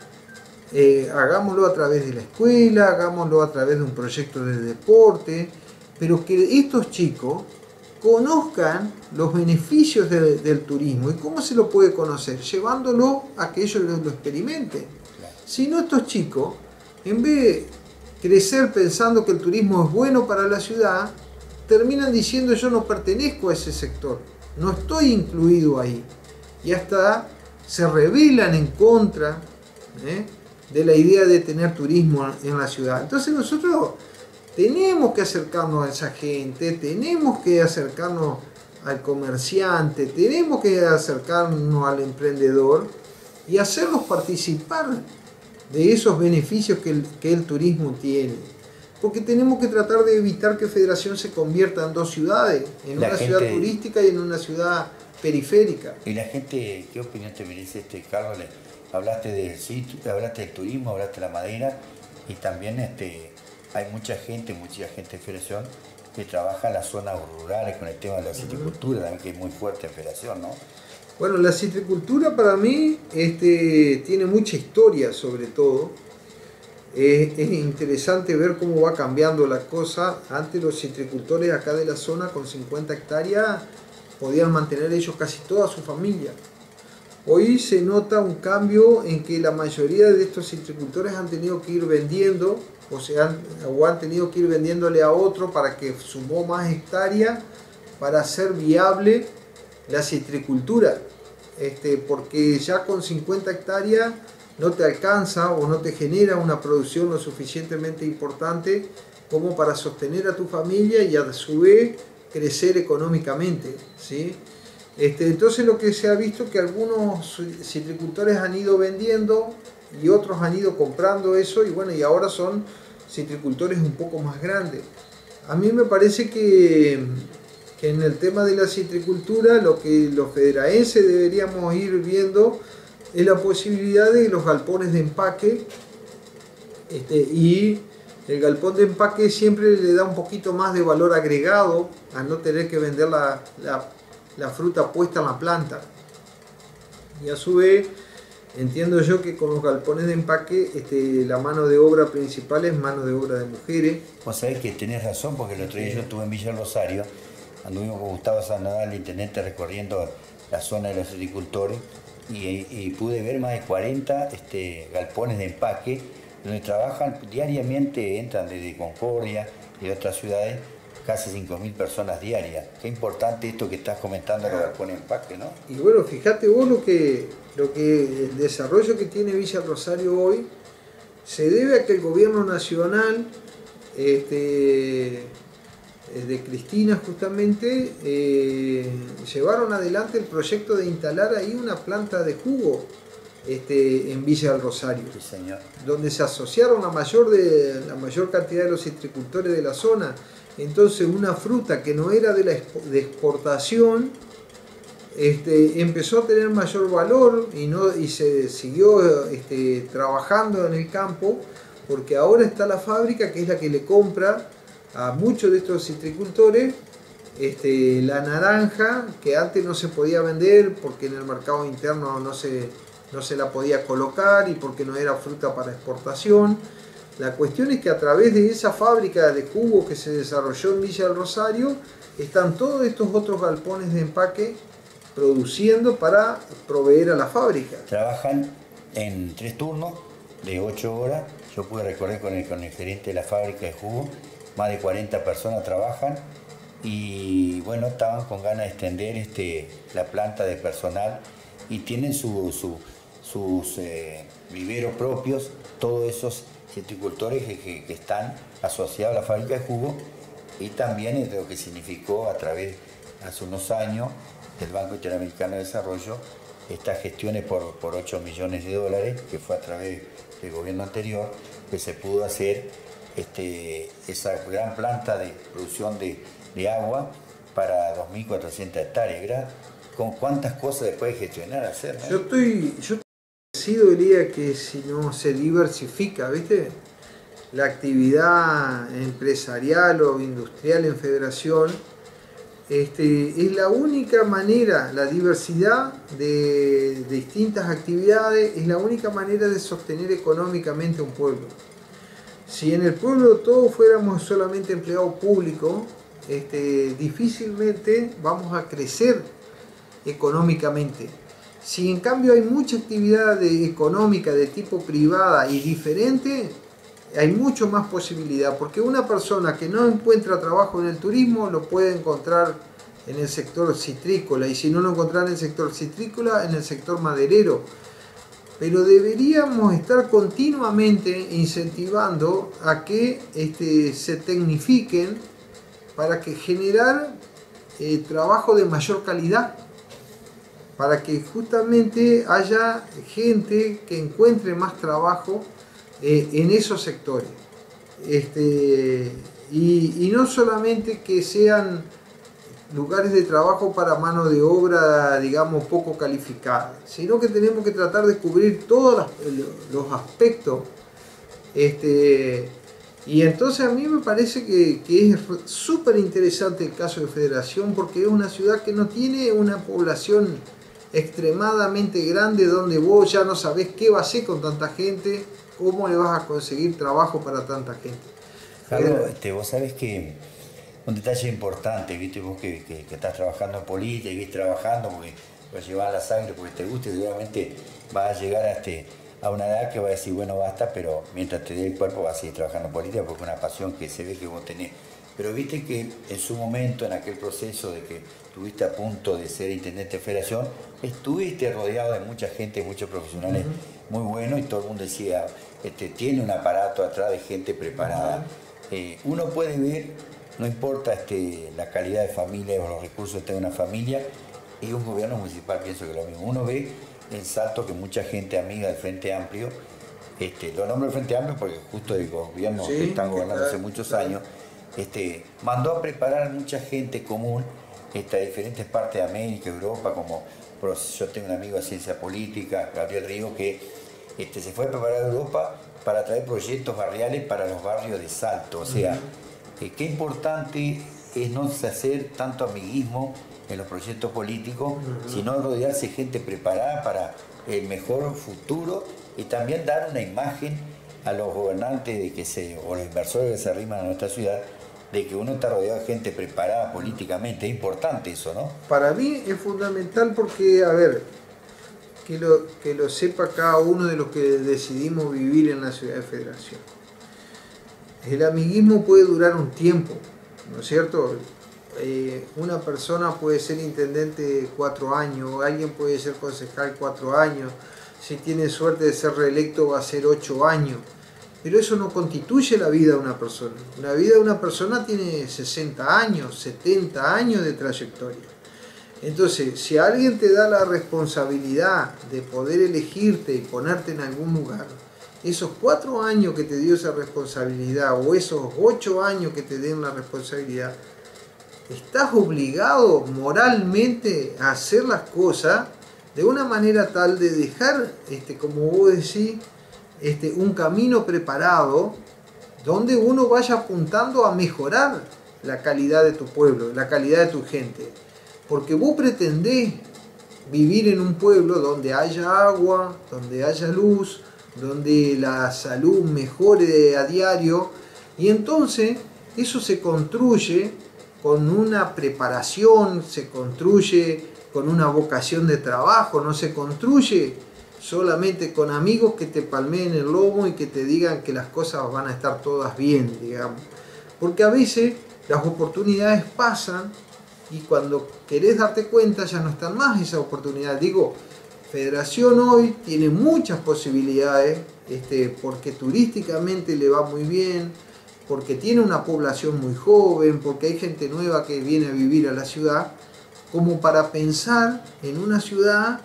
hagámoslo a través de la escuela, hagámoslo a través de un proyecto de deporte, pero que estos chicos conozcan los beneficios del turismo. ¿Y cómo se lo puede conocer? Llevándolo a que ellos lo experimenten. Si no, estos chicos, en vez de crecer pensando que el turismo es bueno para la ciudad, terminan diciendo yo no pertenezco a ese sector, no estoy incluido ahí. Y hasta se rebelan en contra de la idea de tener turismo en la ciudad. Entonces nosotros tenemos que acercarnos a esa gente, tenemos que acercarnos al comerciante, tenemos que acercarnos al emprendedor y hacerlos participar de esos beneficios que el turismo tiene. Porque tenemos que tratar de evitar que Federación se convierta en dos ciudades, en una ciudad turística y en una ciudad periférica. ¿Y la gente, qué opinión te merece, Carlos? Hablaste del turismo, hablaste de la madera y también hay mucha gente de Federación que trabaja en las zonas rurales con el tema de la citricultura, también que es muy fuerte en Federación, ¿no? Bueno, la citricultura para mí tiene mucha historia, sobre todo. Es interesante ver cómo va cambiando la cosa. Antes los citricultores acá de la zona con 50 hectáreas podían mantener ellos casi toda su familia. Hoy se nota un cambio en que la mayoría de estos citricultores han tenido que ir vendiendo, o han tenido que ir vendiéndole a otro para que sumó más hectáreas para hacer viable la citricultura, porque ya con 50 hectáreas no te alcanza o no te genera una producción lo suficientemente importante como para sostener a tu familia y a su vez crecer económicamente, ¿sí? Entonces lo que se ha visto es que algunos citricultores han ido vendiendo y otros han ido comprando eso y bueno, y ahora son citricultores un poco más grandes. A mí me parece que en el tema de la citricultura lo que los federaenses deberíamos ir viendo es la posibilidad de los galpones de empaque, y el galpón de empaque siempre le da un poquito más de valor agregado a no tener que vender la fruta puesta en la planta. Y a su vez, entiendo yo que con los galpones de empaque la mano de obra principal es mano de obra de mujeres. Vos sabés que tenés razón, porque el otro día yo estuve en Villa Rosario, anduvimos con Gustavo Sanadal, el intendente, recorriendo la zona de los agricultores y pude ver más de 40 galpones de empaque donde trabajan diariamente, entran desde Concordia y de otras ciudades, casi 5.000 personas diarias. Qué importante esto que estás comentando, los galpones de empaque, ¿no? Y bueno, fíjate vos lo que el desarrollo que tiene Villa Rosario hoy se debe a que el gobierno nacional de Cristina justamente llevaron adelante el proyecto de instalar ahí una planta de jugo en Villa del Rosario, Sí, señor. donde se asociaron la mayor cantidad de los citricultores de la zona. Entonces una fruta que no era de exportación empezó a tener mayor valor y se siguió trabajando en el campo, porque ahora está la fábrica que es la que le compra a muchos de estos citricultores la naranja, que antes no se podía vender porque en el mercado interno no se la podía colocar y porque no era fruta para exportación. La cuestión es que a través de esa fábrica de jugo que se desarrolló en Villa del Rosario, están todos estos otros galpones de empaque produciendo para proveer a la fábrica. Trabajan en 3 turnos de 8 horas. Yo pude recorrer con el gerente de la fábrica de jugo, más de 40 personas trabajan y bueno, estaban con ganas de extender la planta de personal y tienen sus viveros propios, todos esos citricultores que están asociados a la fábrica de jugo, y también lo que significó a través, hace unos años, del Banco Interamericano de Desarrollo, estas gestiones por 8 millones de dólares, que fue a través del gobierno anterior, que se pudo hacer esa gran planta de producción de agua para 2.400 hectáreas. ¿Verdad? ¿Con cuántas cosas se puede gestionar, hacer? ¿No? Yo estoy convencido, Elías, que si no se diversifica, ¿viste?, la actividad empresarial o industrial en Federación, es la única manera, la diversidad de distintas actividades es la única manera de sostener económicamente un pueblo. Si en el pueblo todos fuéramos solamente empleados públicos, difícilmente vamos a crecer económicamente. Si en cambio hay mucha actividad económica de tipo privada y diferente, hay mucho más posibilidad, porque una persona que no encuentra trabajo en el turismo lo puede encontrar en el sector citrícola, y si no lo encuentra en el sector citrícola, en el sector maderero. Pero deberíamos estar continuamente incentivando a que se tecnifiquen para que generar trabajo de mayor calidad, para que justamente haya gente que encuentre más trabajo en esos sectores. Y no solamente que sean lugares de trabajo para mano de obra, digamos, poco calificada, sino que tenemos que tratar de cubrir todos los aspectos. Y entonces a mí me parece que es súper interesante el caso de Federación, porque es una ciudad que no tiene una población extremadamente grande, donde vos ya no sabés qué va a hacer con tanta gente, cómo le vas a conseguir trabajo para tanta gente. Carlos, vos sabés que un detalle importante, ¿viste? Vos que estás trabajando en política y que trabajando porque vas a llevar la sangre porque te gusta, y seguramente vas a llegar a una edad que vas a decir, bueno, basta, pero mientras te dé el cuerpo vas a seguir trabajando en política porque es una pasión que se ve que vos tenés. Pero viste que en su momento, en aquel proceso de que estuviste a punto de ser intendente de Federación, estuviste rodeado de mucha gente, muchos profesionales muy buenos, y todo el mundo decía, tiene un aparato atrás de gente preparada. Uno puede ver, no importa la calidad de familia o los recursos que tenga una familia, y un gobierno municipal, pienso que es lo mismo. Uno ve en Salto que mucha gente amiga del Frente Amplio, lo nombro el Frente Amplio porque justo el gobierno que están gobernando hace muchos años, mandó a preparar a mucha gente común de diferentes partes de América, Europa, como yo tengo un amigo de ciencia política, Gabriel Río, que se fue a preparar a Europa para traer proyectos barriales para los barrios de Salto. O sea, qué importante es no hacer tanto amiguismo en los proyectos políticos, sino rodearse de gente preparada para el mejor futuro, y también dar una imagen a los gobernantes o los inversores que se arriman a nuestra ciudad, de que uno está rodeado de gente preparada políticamente. Es importante eso, ¿no? Para mí es fundamental porque, a ver, que lo sepa cada uno de los que decidimos vivir en la ciudad de Federación. El amiguismo puede durar un tiempo, ¿no es cierto? Una persona puede ser intendente 4 años, alguien puede ser concejal 4 años, si tiene suerte de ser reelecto va a ser 8 años. Pero eso no constituye la vida de una persona. La vida de una persona tiene 60 años, 70 años de trayectoria. Entonces, si alguien te da la responsabilidad de poder elegirte y ponerte en algún lugar, esos 4 años que te dio esa responsabilidad o esos 8 años que te den la responsabilidad, estás obligado moralmente a hacer las cosas de una manera tal de dejar, como vos decís, un camino preparado donde uno vaya apuntando a mejorar la calidad de tu pueblo, la calidad de tu gente. Porque vos pretendés vivir en un pueblo donde haya agua, donde haya luz, donde la salud mejore a diario, y entonces eso se construye con una preparación, se construye con una vocación de trabajo, no se construye solamente con amigos que te palmeen el lomo y que te digan que las cosas van a estar todas bien, digamos. Porque a veces las oportunidades pasan y cuando querés darte cuenta ya no están más esas oportunidades. Digo, Federación hoy tiene muchas posibilidades, porque turísticamente le va muy bien, porque tiene una población muy joven, porque hay gente nueva que viene a vivir a la ciudad, como para pensar en una ciudad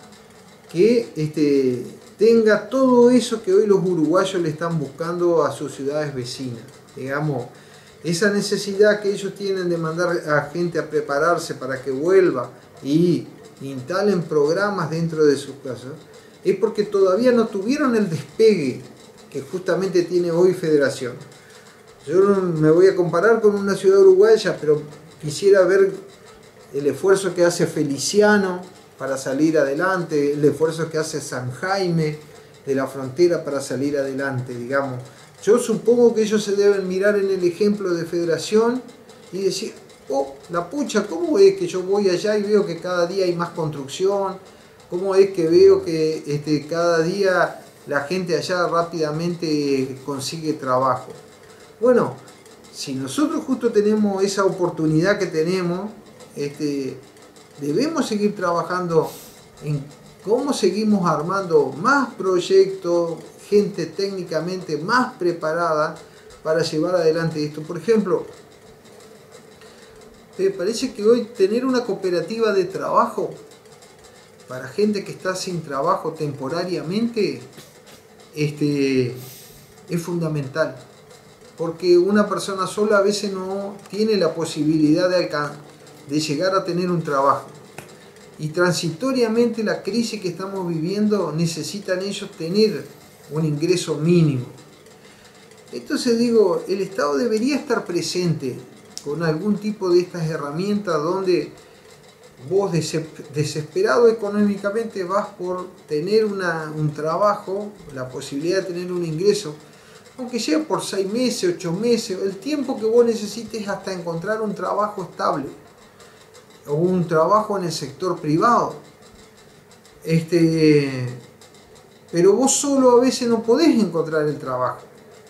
que tenga todo eso que hoy los uruguayos le están buscando a sus ciudades vecinas. Digamos, esa necesidad que ellos tienen de mandar a gente a prepararse para que vuelva y instalen programas dentro de sus casas, es porque todavía no tuvieron el despegue que justamente tiene hoy Federación. Yo no me voy a comparar con una ciudad uruguaya, pero quisiera ver el esfuerzo que hace Feliciano para salir adelante, el esfuerzo que hace San Jaime de la Frontera para salir adelante, digamos. Yo supongo que ellos se deben mirar en el ejemplo de Federación y decir, oh, la pucha, ¿cómo es que yo voy allá y veo que cada día hay más construcción? ¿Cómo es que veo que cada día la gente allá rápidamente consigue trabajo? Bueno, si nosotros justo tenemos esa oportunidad que tenemos, debemos seguir trabajando en cómo seguimos armando más proyectos, gente técnicamente más preparada para llevar adelante esto. Por ejemplo, ¿te parece que hoy tener una cooperativa de trabajo para gente que está sin trabajo temporariamente es fundamental? Porque una persona sola a veces no tiene la posibilidad de llegar a tener un trabajo. Y transitoriamente la crisis que estamos viviendo necesitan ellos tener un ingreso mínimo. Entonces digo, el Estado debería estar presente con algún tipo de estas herramientas donde vos desesperado económicamente vas por tener un trabajo, la posibilidad de tener un ingreso, aunque sea por 6 meses, 8 meses, el tiempo que vos necesites hasta encontrar un trabajo estable o un trabajo en el sector privado. Pero vos solo a veces no podés encontrar el trabajo.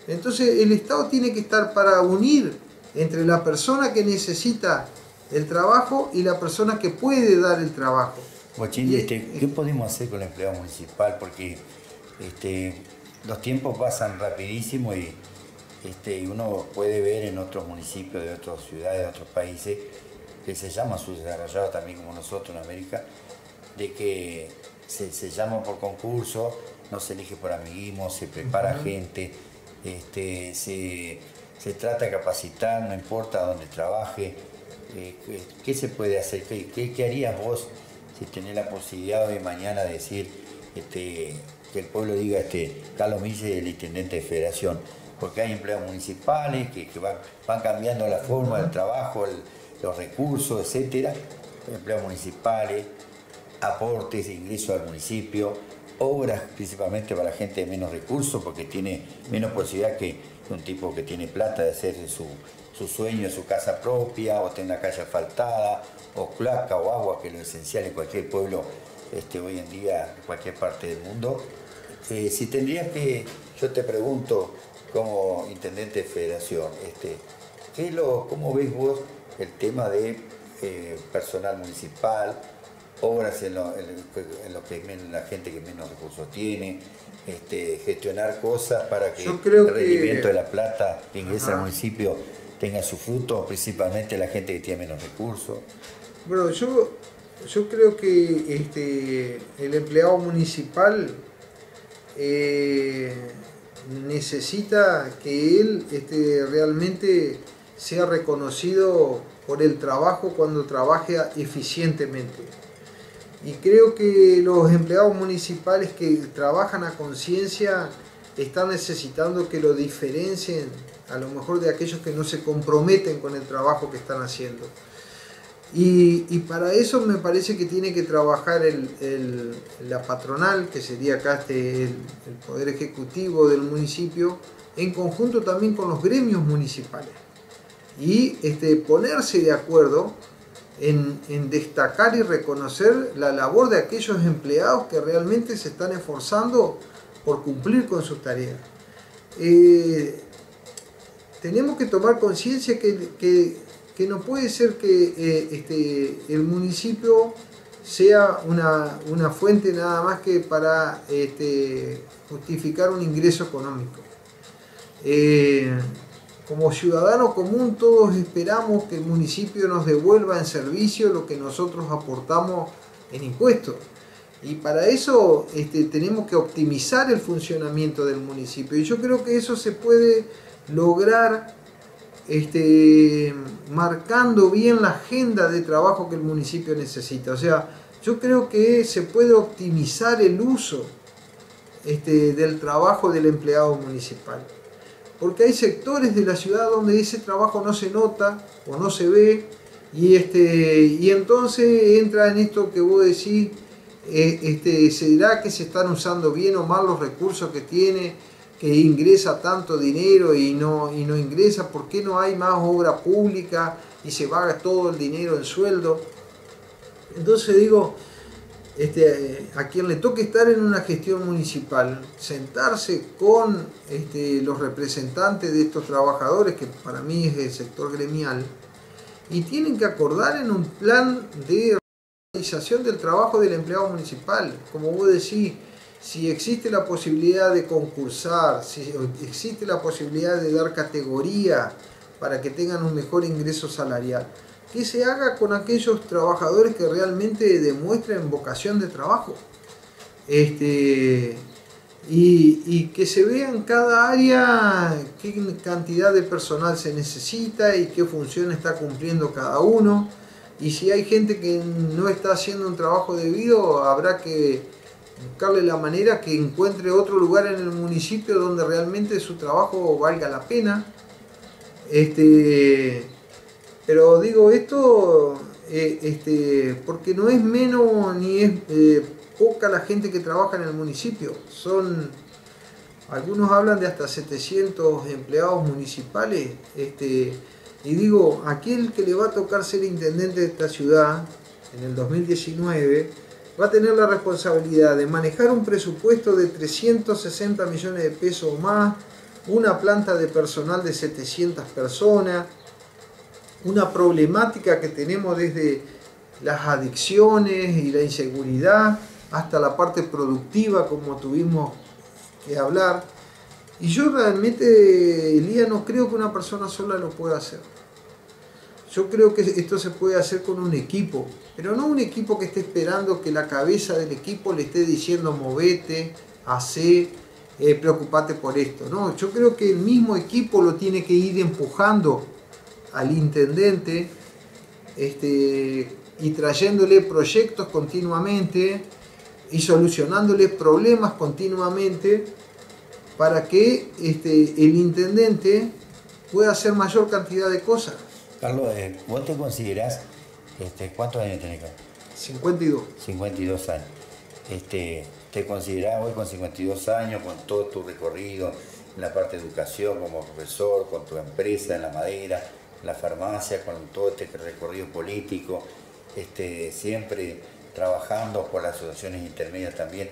Entonces el Estado tiene que estar para unir entre la persona que necesita el trabajo y la persona que puede dar el trabajo. Bochín, ¿qué podemos hacer con el empleado municipal? Porque los tiempos pasan rapidísimo y uno puede ver en otros municipios de otras ciudades, de otros países, que se llaman subdesarrollados también como nosotros en América, de que se llama por concurso, no se elige por amiguismo, se prepara gente, se trata de capacitar, no importa dónde trabaje. ¿Qué se puede hacer? ¿Qué harías vos si tenés la posibilidad hoy mañana de decir que el pueblo diga Carlos Mille es el intendente de Federación? Porque hay empleados municipales que van cambiando la forma del trabajo, los recursos, etcétera. Empleados municipales, aportes, ingresos al municipio, obras principalmente para la gente de menos recursos, porque tiene menos posibilidad que un tipo que tiene plata de hacer su sueño, su casa propia, o tener una calle asfaltada, o placa o agua, que es lo esencial en cualquier pueblo hoy en día, en cualquier parte del mundo. Si tendrías que, yo te pregunto, como intendente de Federación, ¿cómo ves vos el tema de personal municipal, obras en lo que la gente que menos recursos tiene, gestionar cosas para que el rendimiento de la plata que ingresa al municipio tenga su fruto, principalmente la gente que tiene menos recursos? Bueno, yo Yo creo que el empleado municipal necesita que él realmente sea reconocido por el trabajo cuando trabaje eficientemente. Y creo que los empleados municipales que trabajan a conciencia están necesitando que lo diferencien a lo mejor de aquellos que no se comprometen con el trabajo que están haciendo. Y para eso me parece que tiene que trabajar la patronal, que sería acá el Poder Ejecutivo del municipio, en conjunto también con los gremios municipales. Y ponerse de acuerdo en destacar y reconocer la labor de aquellos empleados que realmente se están esforzando por cumplir con sus tareas. Tenemos que tomar conciencia que no puede ser que el municipio sea una fuente nada más que para justificar un ingreso económico. Como ciudadano común todos esperamos que el municipio nos devuelva en servicio lo que nosotros aportamos en impuestos. Y para eso tenemos que optimizar el funcionamiento del municipio. Y yo creo que eso se puede lograr marcando bien la agenda de trabajo que el municipio necesita. O sea, yo creo que se puede optimizar el uso del trabajo del empleado municipal. Porque hay sectores de la ciudad donde ese trabajo no se nota o no se ve, y entonces entra en esto que vos decís, ¿será que se están usando bien o mal los recursos que tiene, que ingresa tanto dinero y no ingresa? ¿Por qué no hay más obra pública y se va todo el dinero en sueldo? Entonces digo, a quien le toque estar en una gestión municipal, sentarse con los representantes de estos trabajadores, que para mí es el sector gremial, y tienen que acordar en un plan de realización del trabajo del empleado municipal. Como vos decís, si existe la posibilidad de concursar, si existe la posibilidad de dar categoría para que tengan un mejor ingreso salarial, que se haga con aquellos trabajadores que realmente demuestren vocación de trabajo. Y que se vea en cada área qué cantidad de personal se necesita y qué función está cumpliendo cada uno. Y si hay gente que no está haciendo un trabajo debido, habrá que buscarle la manera que encuentre otro lugar en el municipio donde realmente su trabajo valga la pena. Pero digo esto porque no es menos ni es poca la gente que trabaja en el municipio. Algunos hablan de hasta 700 empleados municipales. Y digo, aquel que le va a tocar ser intendente de esta ciudad en el 2019 va a tener la responsabilidad de manejar un presupuesto de 360 millones de pesos o más, una planta de personal de 700 personas, una problemática que tenemos desde las adicciones y la inseguridad hasta la parte productiva, como tuvimos que hablar. Y yo realmente, Elías, no creo que una persona sola lo pueda hacer. Yo creo que esto se puede hacer con un equipo, pero no un equipo que esté esperando que la cabeza del equipo le esté diciendo movete, hacé, preocupate por esto. No, yo creo que el mismo equipo lo tiene que ir empujando al intendente y trayéndole proyectos continuamente y solucionándole problemas continuamente para que el intendente pueda hacer mayor cantidad de cosas. Carlos, ¿vos te considerás, cuántos años tenés acá? 52. 52 años. ¿Te considerás hoy con 52 años, con todo tu recorrido en la parte de educación como profesor, con tu empresa en la madera, la farmacia, con todo este recorrido político, siempre trabajando por las asociaciones intermedias también?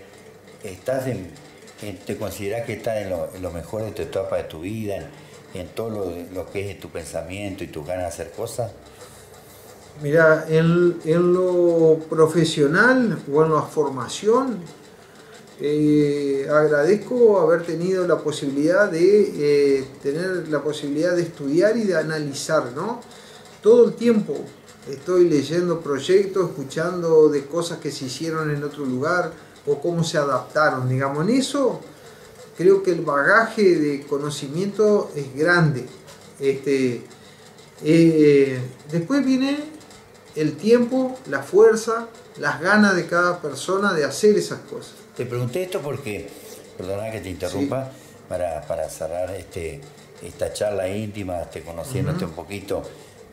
¿Te considerás que estás en lo mejor de tu etapa de tu vida, en todo lo que es tu pensamiento y tus ganas de hacer cosas? Mira, en lo profesional o en la formación, agradezco haber tenido la posibilidad de estudiar y de analizar, ¿no? Todo el tiempo estoy leyendo proyectos, escuchando de cosas que se hicieron en otro lugar o cómo se adaptaron, digamos. En eso creo que el bagaje de conocimiento es grande. Después viene el tiempo, la fuerza, las ganas de cada persona de hacer esas cosas. Te pregunté esto porque, perdona que te interrumpa, sí, para cerrar esta charla íntima, conociéndote un poquito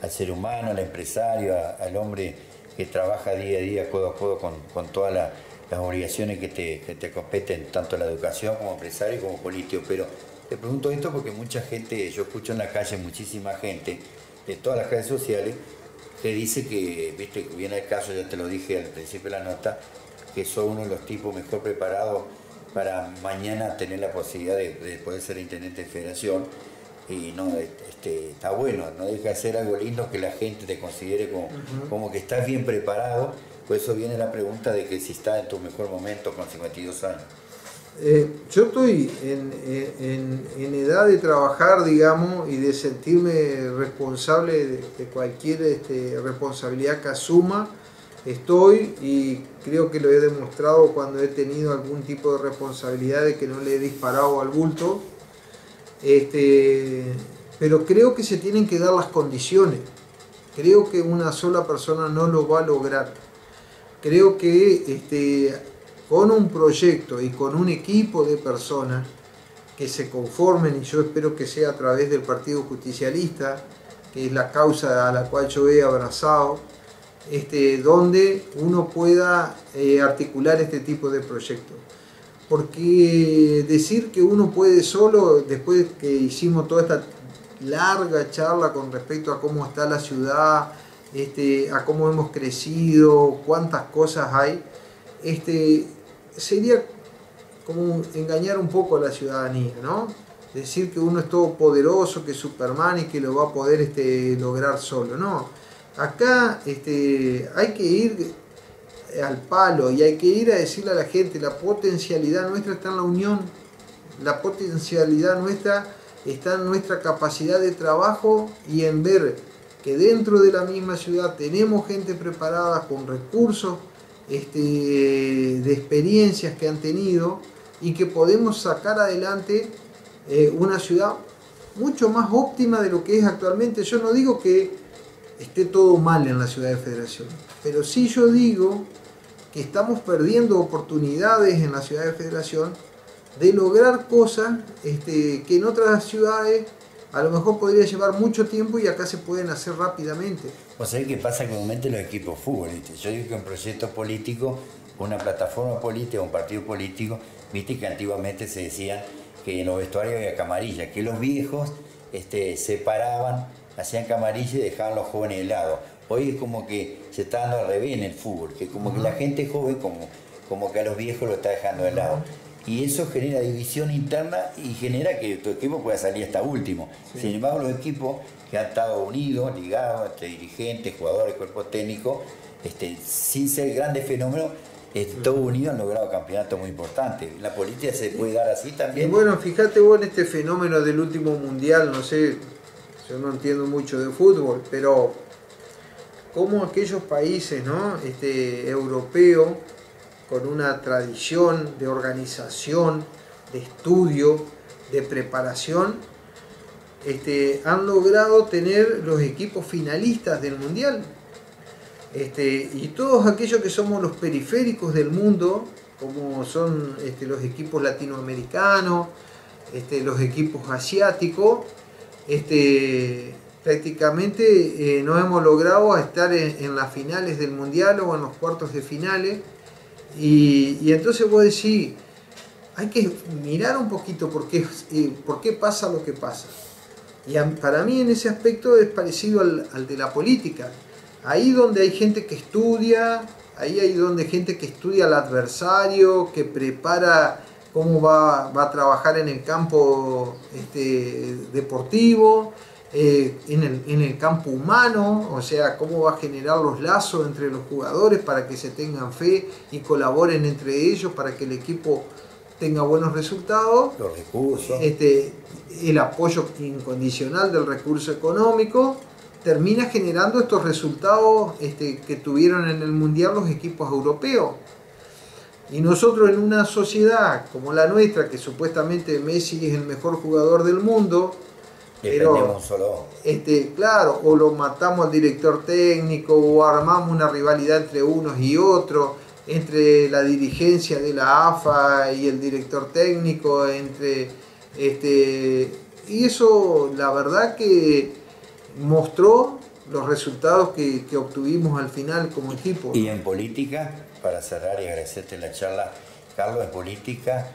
al ser humano, al empresario, al hombre que trabaja día a día, codo a codo con todas las obligaciones que te competen, tanto la educación como empresario y como político. Pero te pregunto esto porque mucha gente, yo escucho en la calle muchísima gente de todas las redes sociales que dice que, viste, viene el caso, ya te lo dije al principio de la nota, que sos uno de los tipos mejor preparados para mañana tener la posibilidad de poder ser intendente de federación. Y no, está bueno, no deja de ser algo lindo que la gente te considere como que estás bien preparado. Por eso viene la pregunta de que si estás en tu mejor momento con 52 años. Yo estoy en edad de trabajar, digamos, y de sentirme responsable de cualquier responsabilidad que asuma. Estoy, y creo que lo he demostrado cuando he tenido algún tipo de responsabilidad, de que no le he disparado al bulto. Pero creo que se tienen que dar las condiciones. Creo que una sola persona no lo va a lograr. Creo que con un proyecto y con un equipo de personas que se conformen, y yo espero que sea a través del Partido Justicialista, que es la causa a la cual yo he abrazado, donde uno pueda articular este tipo de proyectos. Porque decir que uno puede solo, después que hicimos toda esta larga charla con respecto a cómo está la ciudad, a cómo hemos crecido, cuántas cosas hay, sería como engañar un poco a la ciudadanía, ¿no? Decir que uno es todopoderoso, que es Superman y que lo va a poder lograr solo, ¿no? Acá hay que ir al palo y hay que ir a decirle a la gente: la potencialidad nuestra está en la unión, la potencialidad nuestra está en nuestra capacidad de trabajo y en ver que dentro de la misma ciudad tenemos gente preparada con recursos, de experiencias que han tenido, y que podemos sacar adelante una ciudad mucho más óptima de lo que es actualmente. Yo no digo que esté todo mal en la ciudad de Federación, pero sí yo digo que estamos perdiendo oportunidades en la ciudad de Federación de lograr cosas que en otras ciudades a lo mejor podría llevar mucho tiempo y acá se pueden hacer rápidamente. O sea, ¿qué pasa comúnmente los equipos de fútbol? ¿Viste? Yo digo que un proyecto político, una plataforma política, un partido político, viste que antiguamente se decían que en los vestuarios había camarilla, que los viejos se paraban, hacían camarilla y dejaban a los jóvenes de lado. Hoy es como que se está dando al revés en el fútbol, que como que la gente joven como que a los viejos lo está dejando de lado. Y eso genera división interna y genera que tu equipo pueda salir hasta último. Sí. Sin embargo, los equipos que han estado unidos, ligados, dirigentes, jugadores, cuerpo técnico, sin ser grandes fenómenos, todos unidos han logrado campeonatos muy importantes. La política se puede dar así también. Y bueno, fíjate vos en este fenómeno del último mundial, no sé, yo no entiendo mucho de fútbol, pero como aquellos países, ¿no? Europeos, con una tradición de organización, de estudio, de preparación, han logrado tener los equipos finalistas del mundial. Y todos aquellos que somos los periféricos del mundo, como son los equipos latinoamericanos, los equipos asiáticos, prácticamente no hemos logrado estar en las finales del mundial o en los cuartos de finales. Y entonces vos decís, hay que mirar un poquito por qué pasa lo que pasa. Y para mí en ese aspecto es parecido al de la política. Ahí donde hay gente que estudia, ahí hay donde hay gente que estudia al adversario, que prepara cómo va a trabajar en el campo deportivo, en el campo humano, o sea, cómo va a generar los lazos entre los jugadores para que se tengan fe y colaboren entre ellos para que el equipo tenga buenos resultados. Los recursos. El apoyo incondicional del recurso económico. termina generando estos resultados que tuvieron en el Mundial los equipos europeos. Y nosotros en una sociedad como la nuestra, que supuestamente Messi es el mejor jugador del mundo, pero claro, o lo matamos al director técnico, o armamos una rivalidad entre unos y otros, entre la dirigencia de la AFA y el director técnico, y eso la verdad que mostró los resultados que obtuvimos al final como equipo. Y en política, para cerrar y agradecerte la charla, Carlos, en política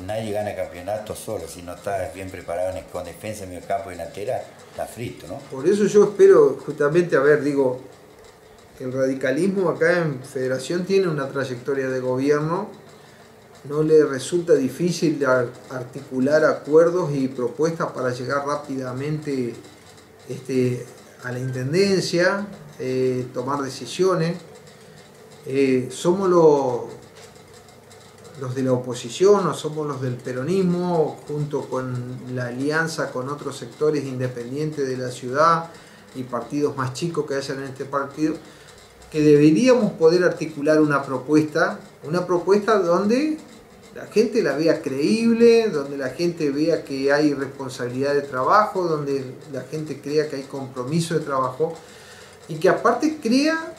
nadie gana campeonato solo, si no estás bien preparado con defensa, medio campo y delantera, está frito, ¿no? Por eso yo espero justamente, el radicalismo acá en Federación tiene una trayectoria de gobierno, no le resulta difícil articular acuerdos y propuestas para llegar rápidamente a la intendencia, tomar decisiones. Somos los de la oposición o somos los del peronismo, junto con la alianza con otros sectores independientes de la ciudad y partidos más chicos que hayan en este partido, que deberíamos poder articular una propuesta donde la gente la vea creíble, donde la gente vea que hay responsabilidad de trabajo, donde la gente crea que hay compromiso de trabajo y que aparte crea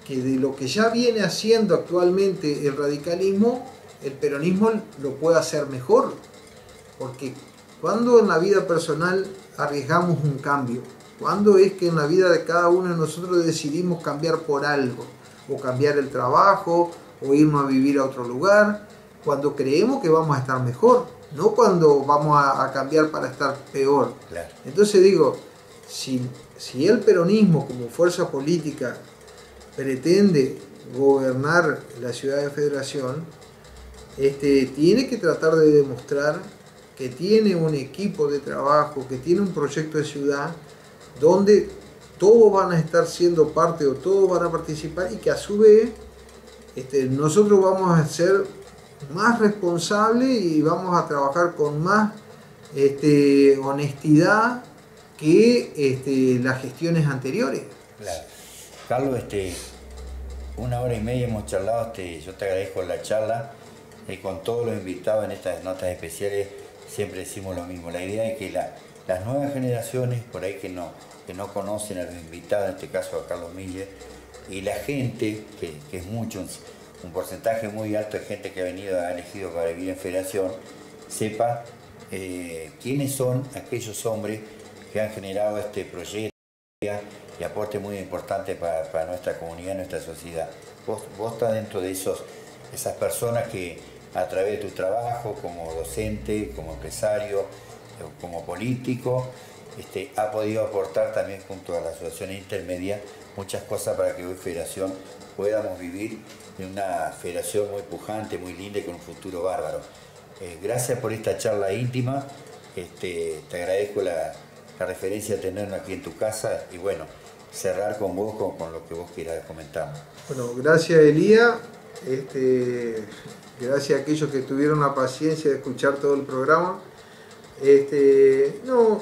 que de lo que ya viene haciendo actualmente el radicalismo, el peronismo lo puede hacer mejor. Porque cuando en la vida personal arriesgamos un cambio, cuando es que en la vida de cada uno de nosotros decidimos cambiar por algo, o cambiar el trabajo, o irnos a vivir a otro lugar, cuando creemos que vamos a estar mejor, no cuando vamos a cambiar para estar peor. Claro. Entonces digo, si el peronismo como fuerza política pretende gobernar la ciudad de Federación, tiene que tratar de demostrar que tiene un equipo de trabajo, que tiene un proyecto de ciudad donde todos van a estar siendo parte o todos van a participar y que a su vez nosotros vamos a ser más responsables y vamos a trabajar con más honestidad que las gestiones anteriores. Claro. Carlos, 1 hora y media hemos charlado, yo te agradezco la charla, con todos los invitados en estas notas especiales siempre decimos lo mismo, la idea es que las nuevas generaciones, por ahí que no conocen a los invitados, en este caso a Carlos Miller, y la gente, que es mucho, un porcentaje muy alto de gente que ha elegido para vivir en Federación, sepa quiénes son aquellos hombres que han generado este proyecto y aporte muy importante para nuestra comunidad, nuestra sociedad. Vos estás dentro de esas personas que a través de tu trabajo como docente, como empresario, como político, ha podido aportar también junto a la asociación intermedia muchas cosas para que hoy Federación podamos vivir en una federación muy pujante, muy linda y con un futuro bárbaro. Gracias por esta charla íntima, te agradezco la referencia de tenernos aquí en tu casa y bueno, cerrar con vos con lo que vos quieras comentar. Bueno, gracias Elías, gracias a aquellos que tuvieron la paciencia de escuchar todo el programa. Yo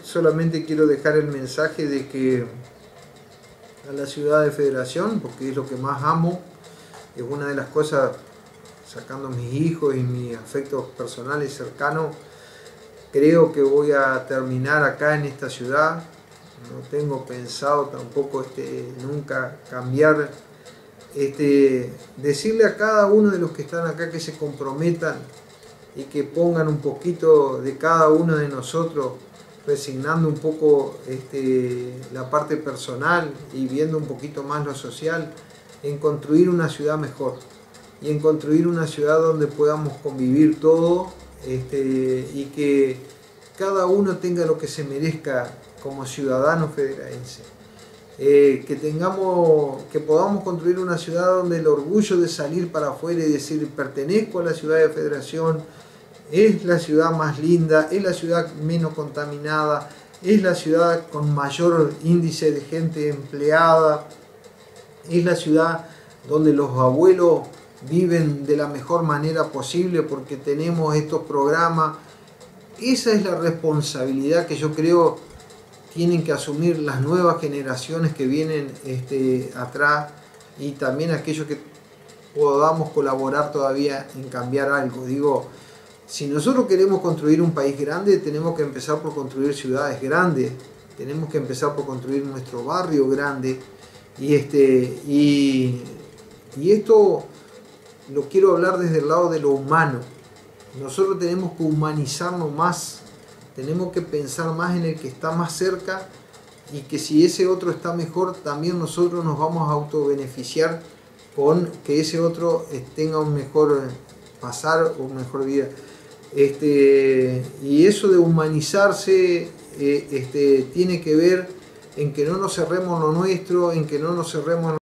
solamente quiero dejar el mensaje de que a la ciudad de Federación, porque es lo que más amo, es una de las cosas, sacando a mis hijos y mis afectos personales cercanos, creo que voy a terminar acá en esta ciudad. No tengo pensado tampoco nunca cambiar. Decirle a cada uno de los que están acá que se comprometan y que pongan un poquito de cada uno de nosotros, resignando un poco la parte personal y viendo un poquito más lo social, en construir una ciudad mejor y en construir una ciudad donde podamos convivir todos y que cada uno tenga lo que se merezca como ciudadano federaense. Que podamos construir una ciudad donde el orgullo de salir para afuera y decir pertenezco a la ciudad de Federación, es la ciudad más linda, es la ciudad menos contaminada, es la ciudad con mayor índice de gente empleada, es la ciudad donde los abuelos viven de la mejor manera posible porque tenemos estos programas. Esa es la responsabilidad que yo creo tienen que asumir las nuevas generaciones que vienen atrás, y también aquellos que podamos colaborar todavía en cambiar algo. Digo, si nosotros queremos construir un país grande, tenemos que empezar por construir ciudades grandes, tenemos que empezar por construir nuestro barrio grande, y esto lo quiero hablar desde el lado de lo humano. Nosotros tenemos que humanizarnos más, tenemos que pensar más en el que está más cerca, y que si ese otro está mejor, también nosotros nos vamos a autobeneficiar con que ese otro tenga un mejor pasar o mejor vida. Y eso de humanizarse tiene que ver en que no nos cerremos lo nuestro, en que no nos cerremos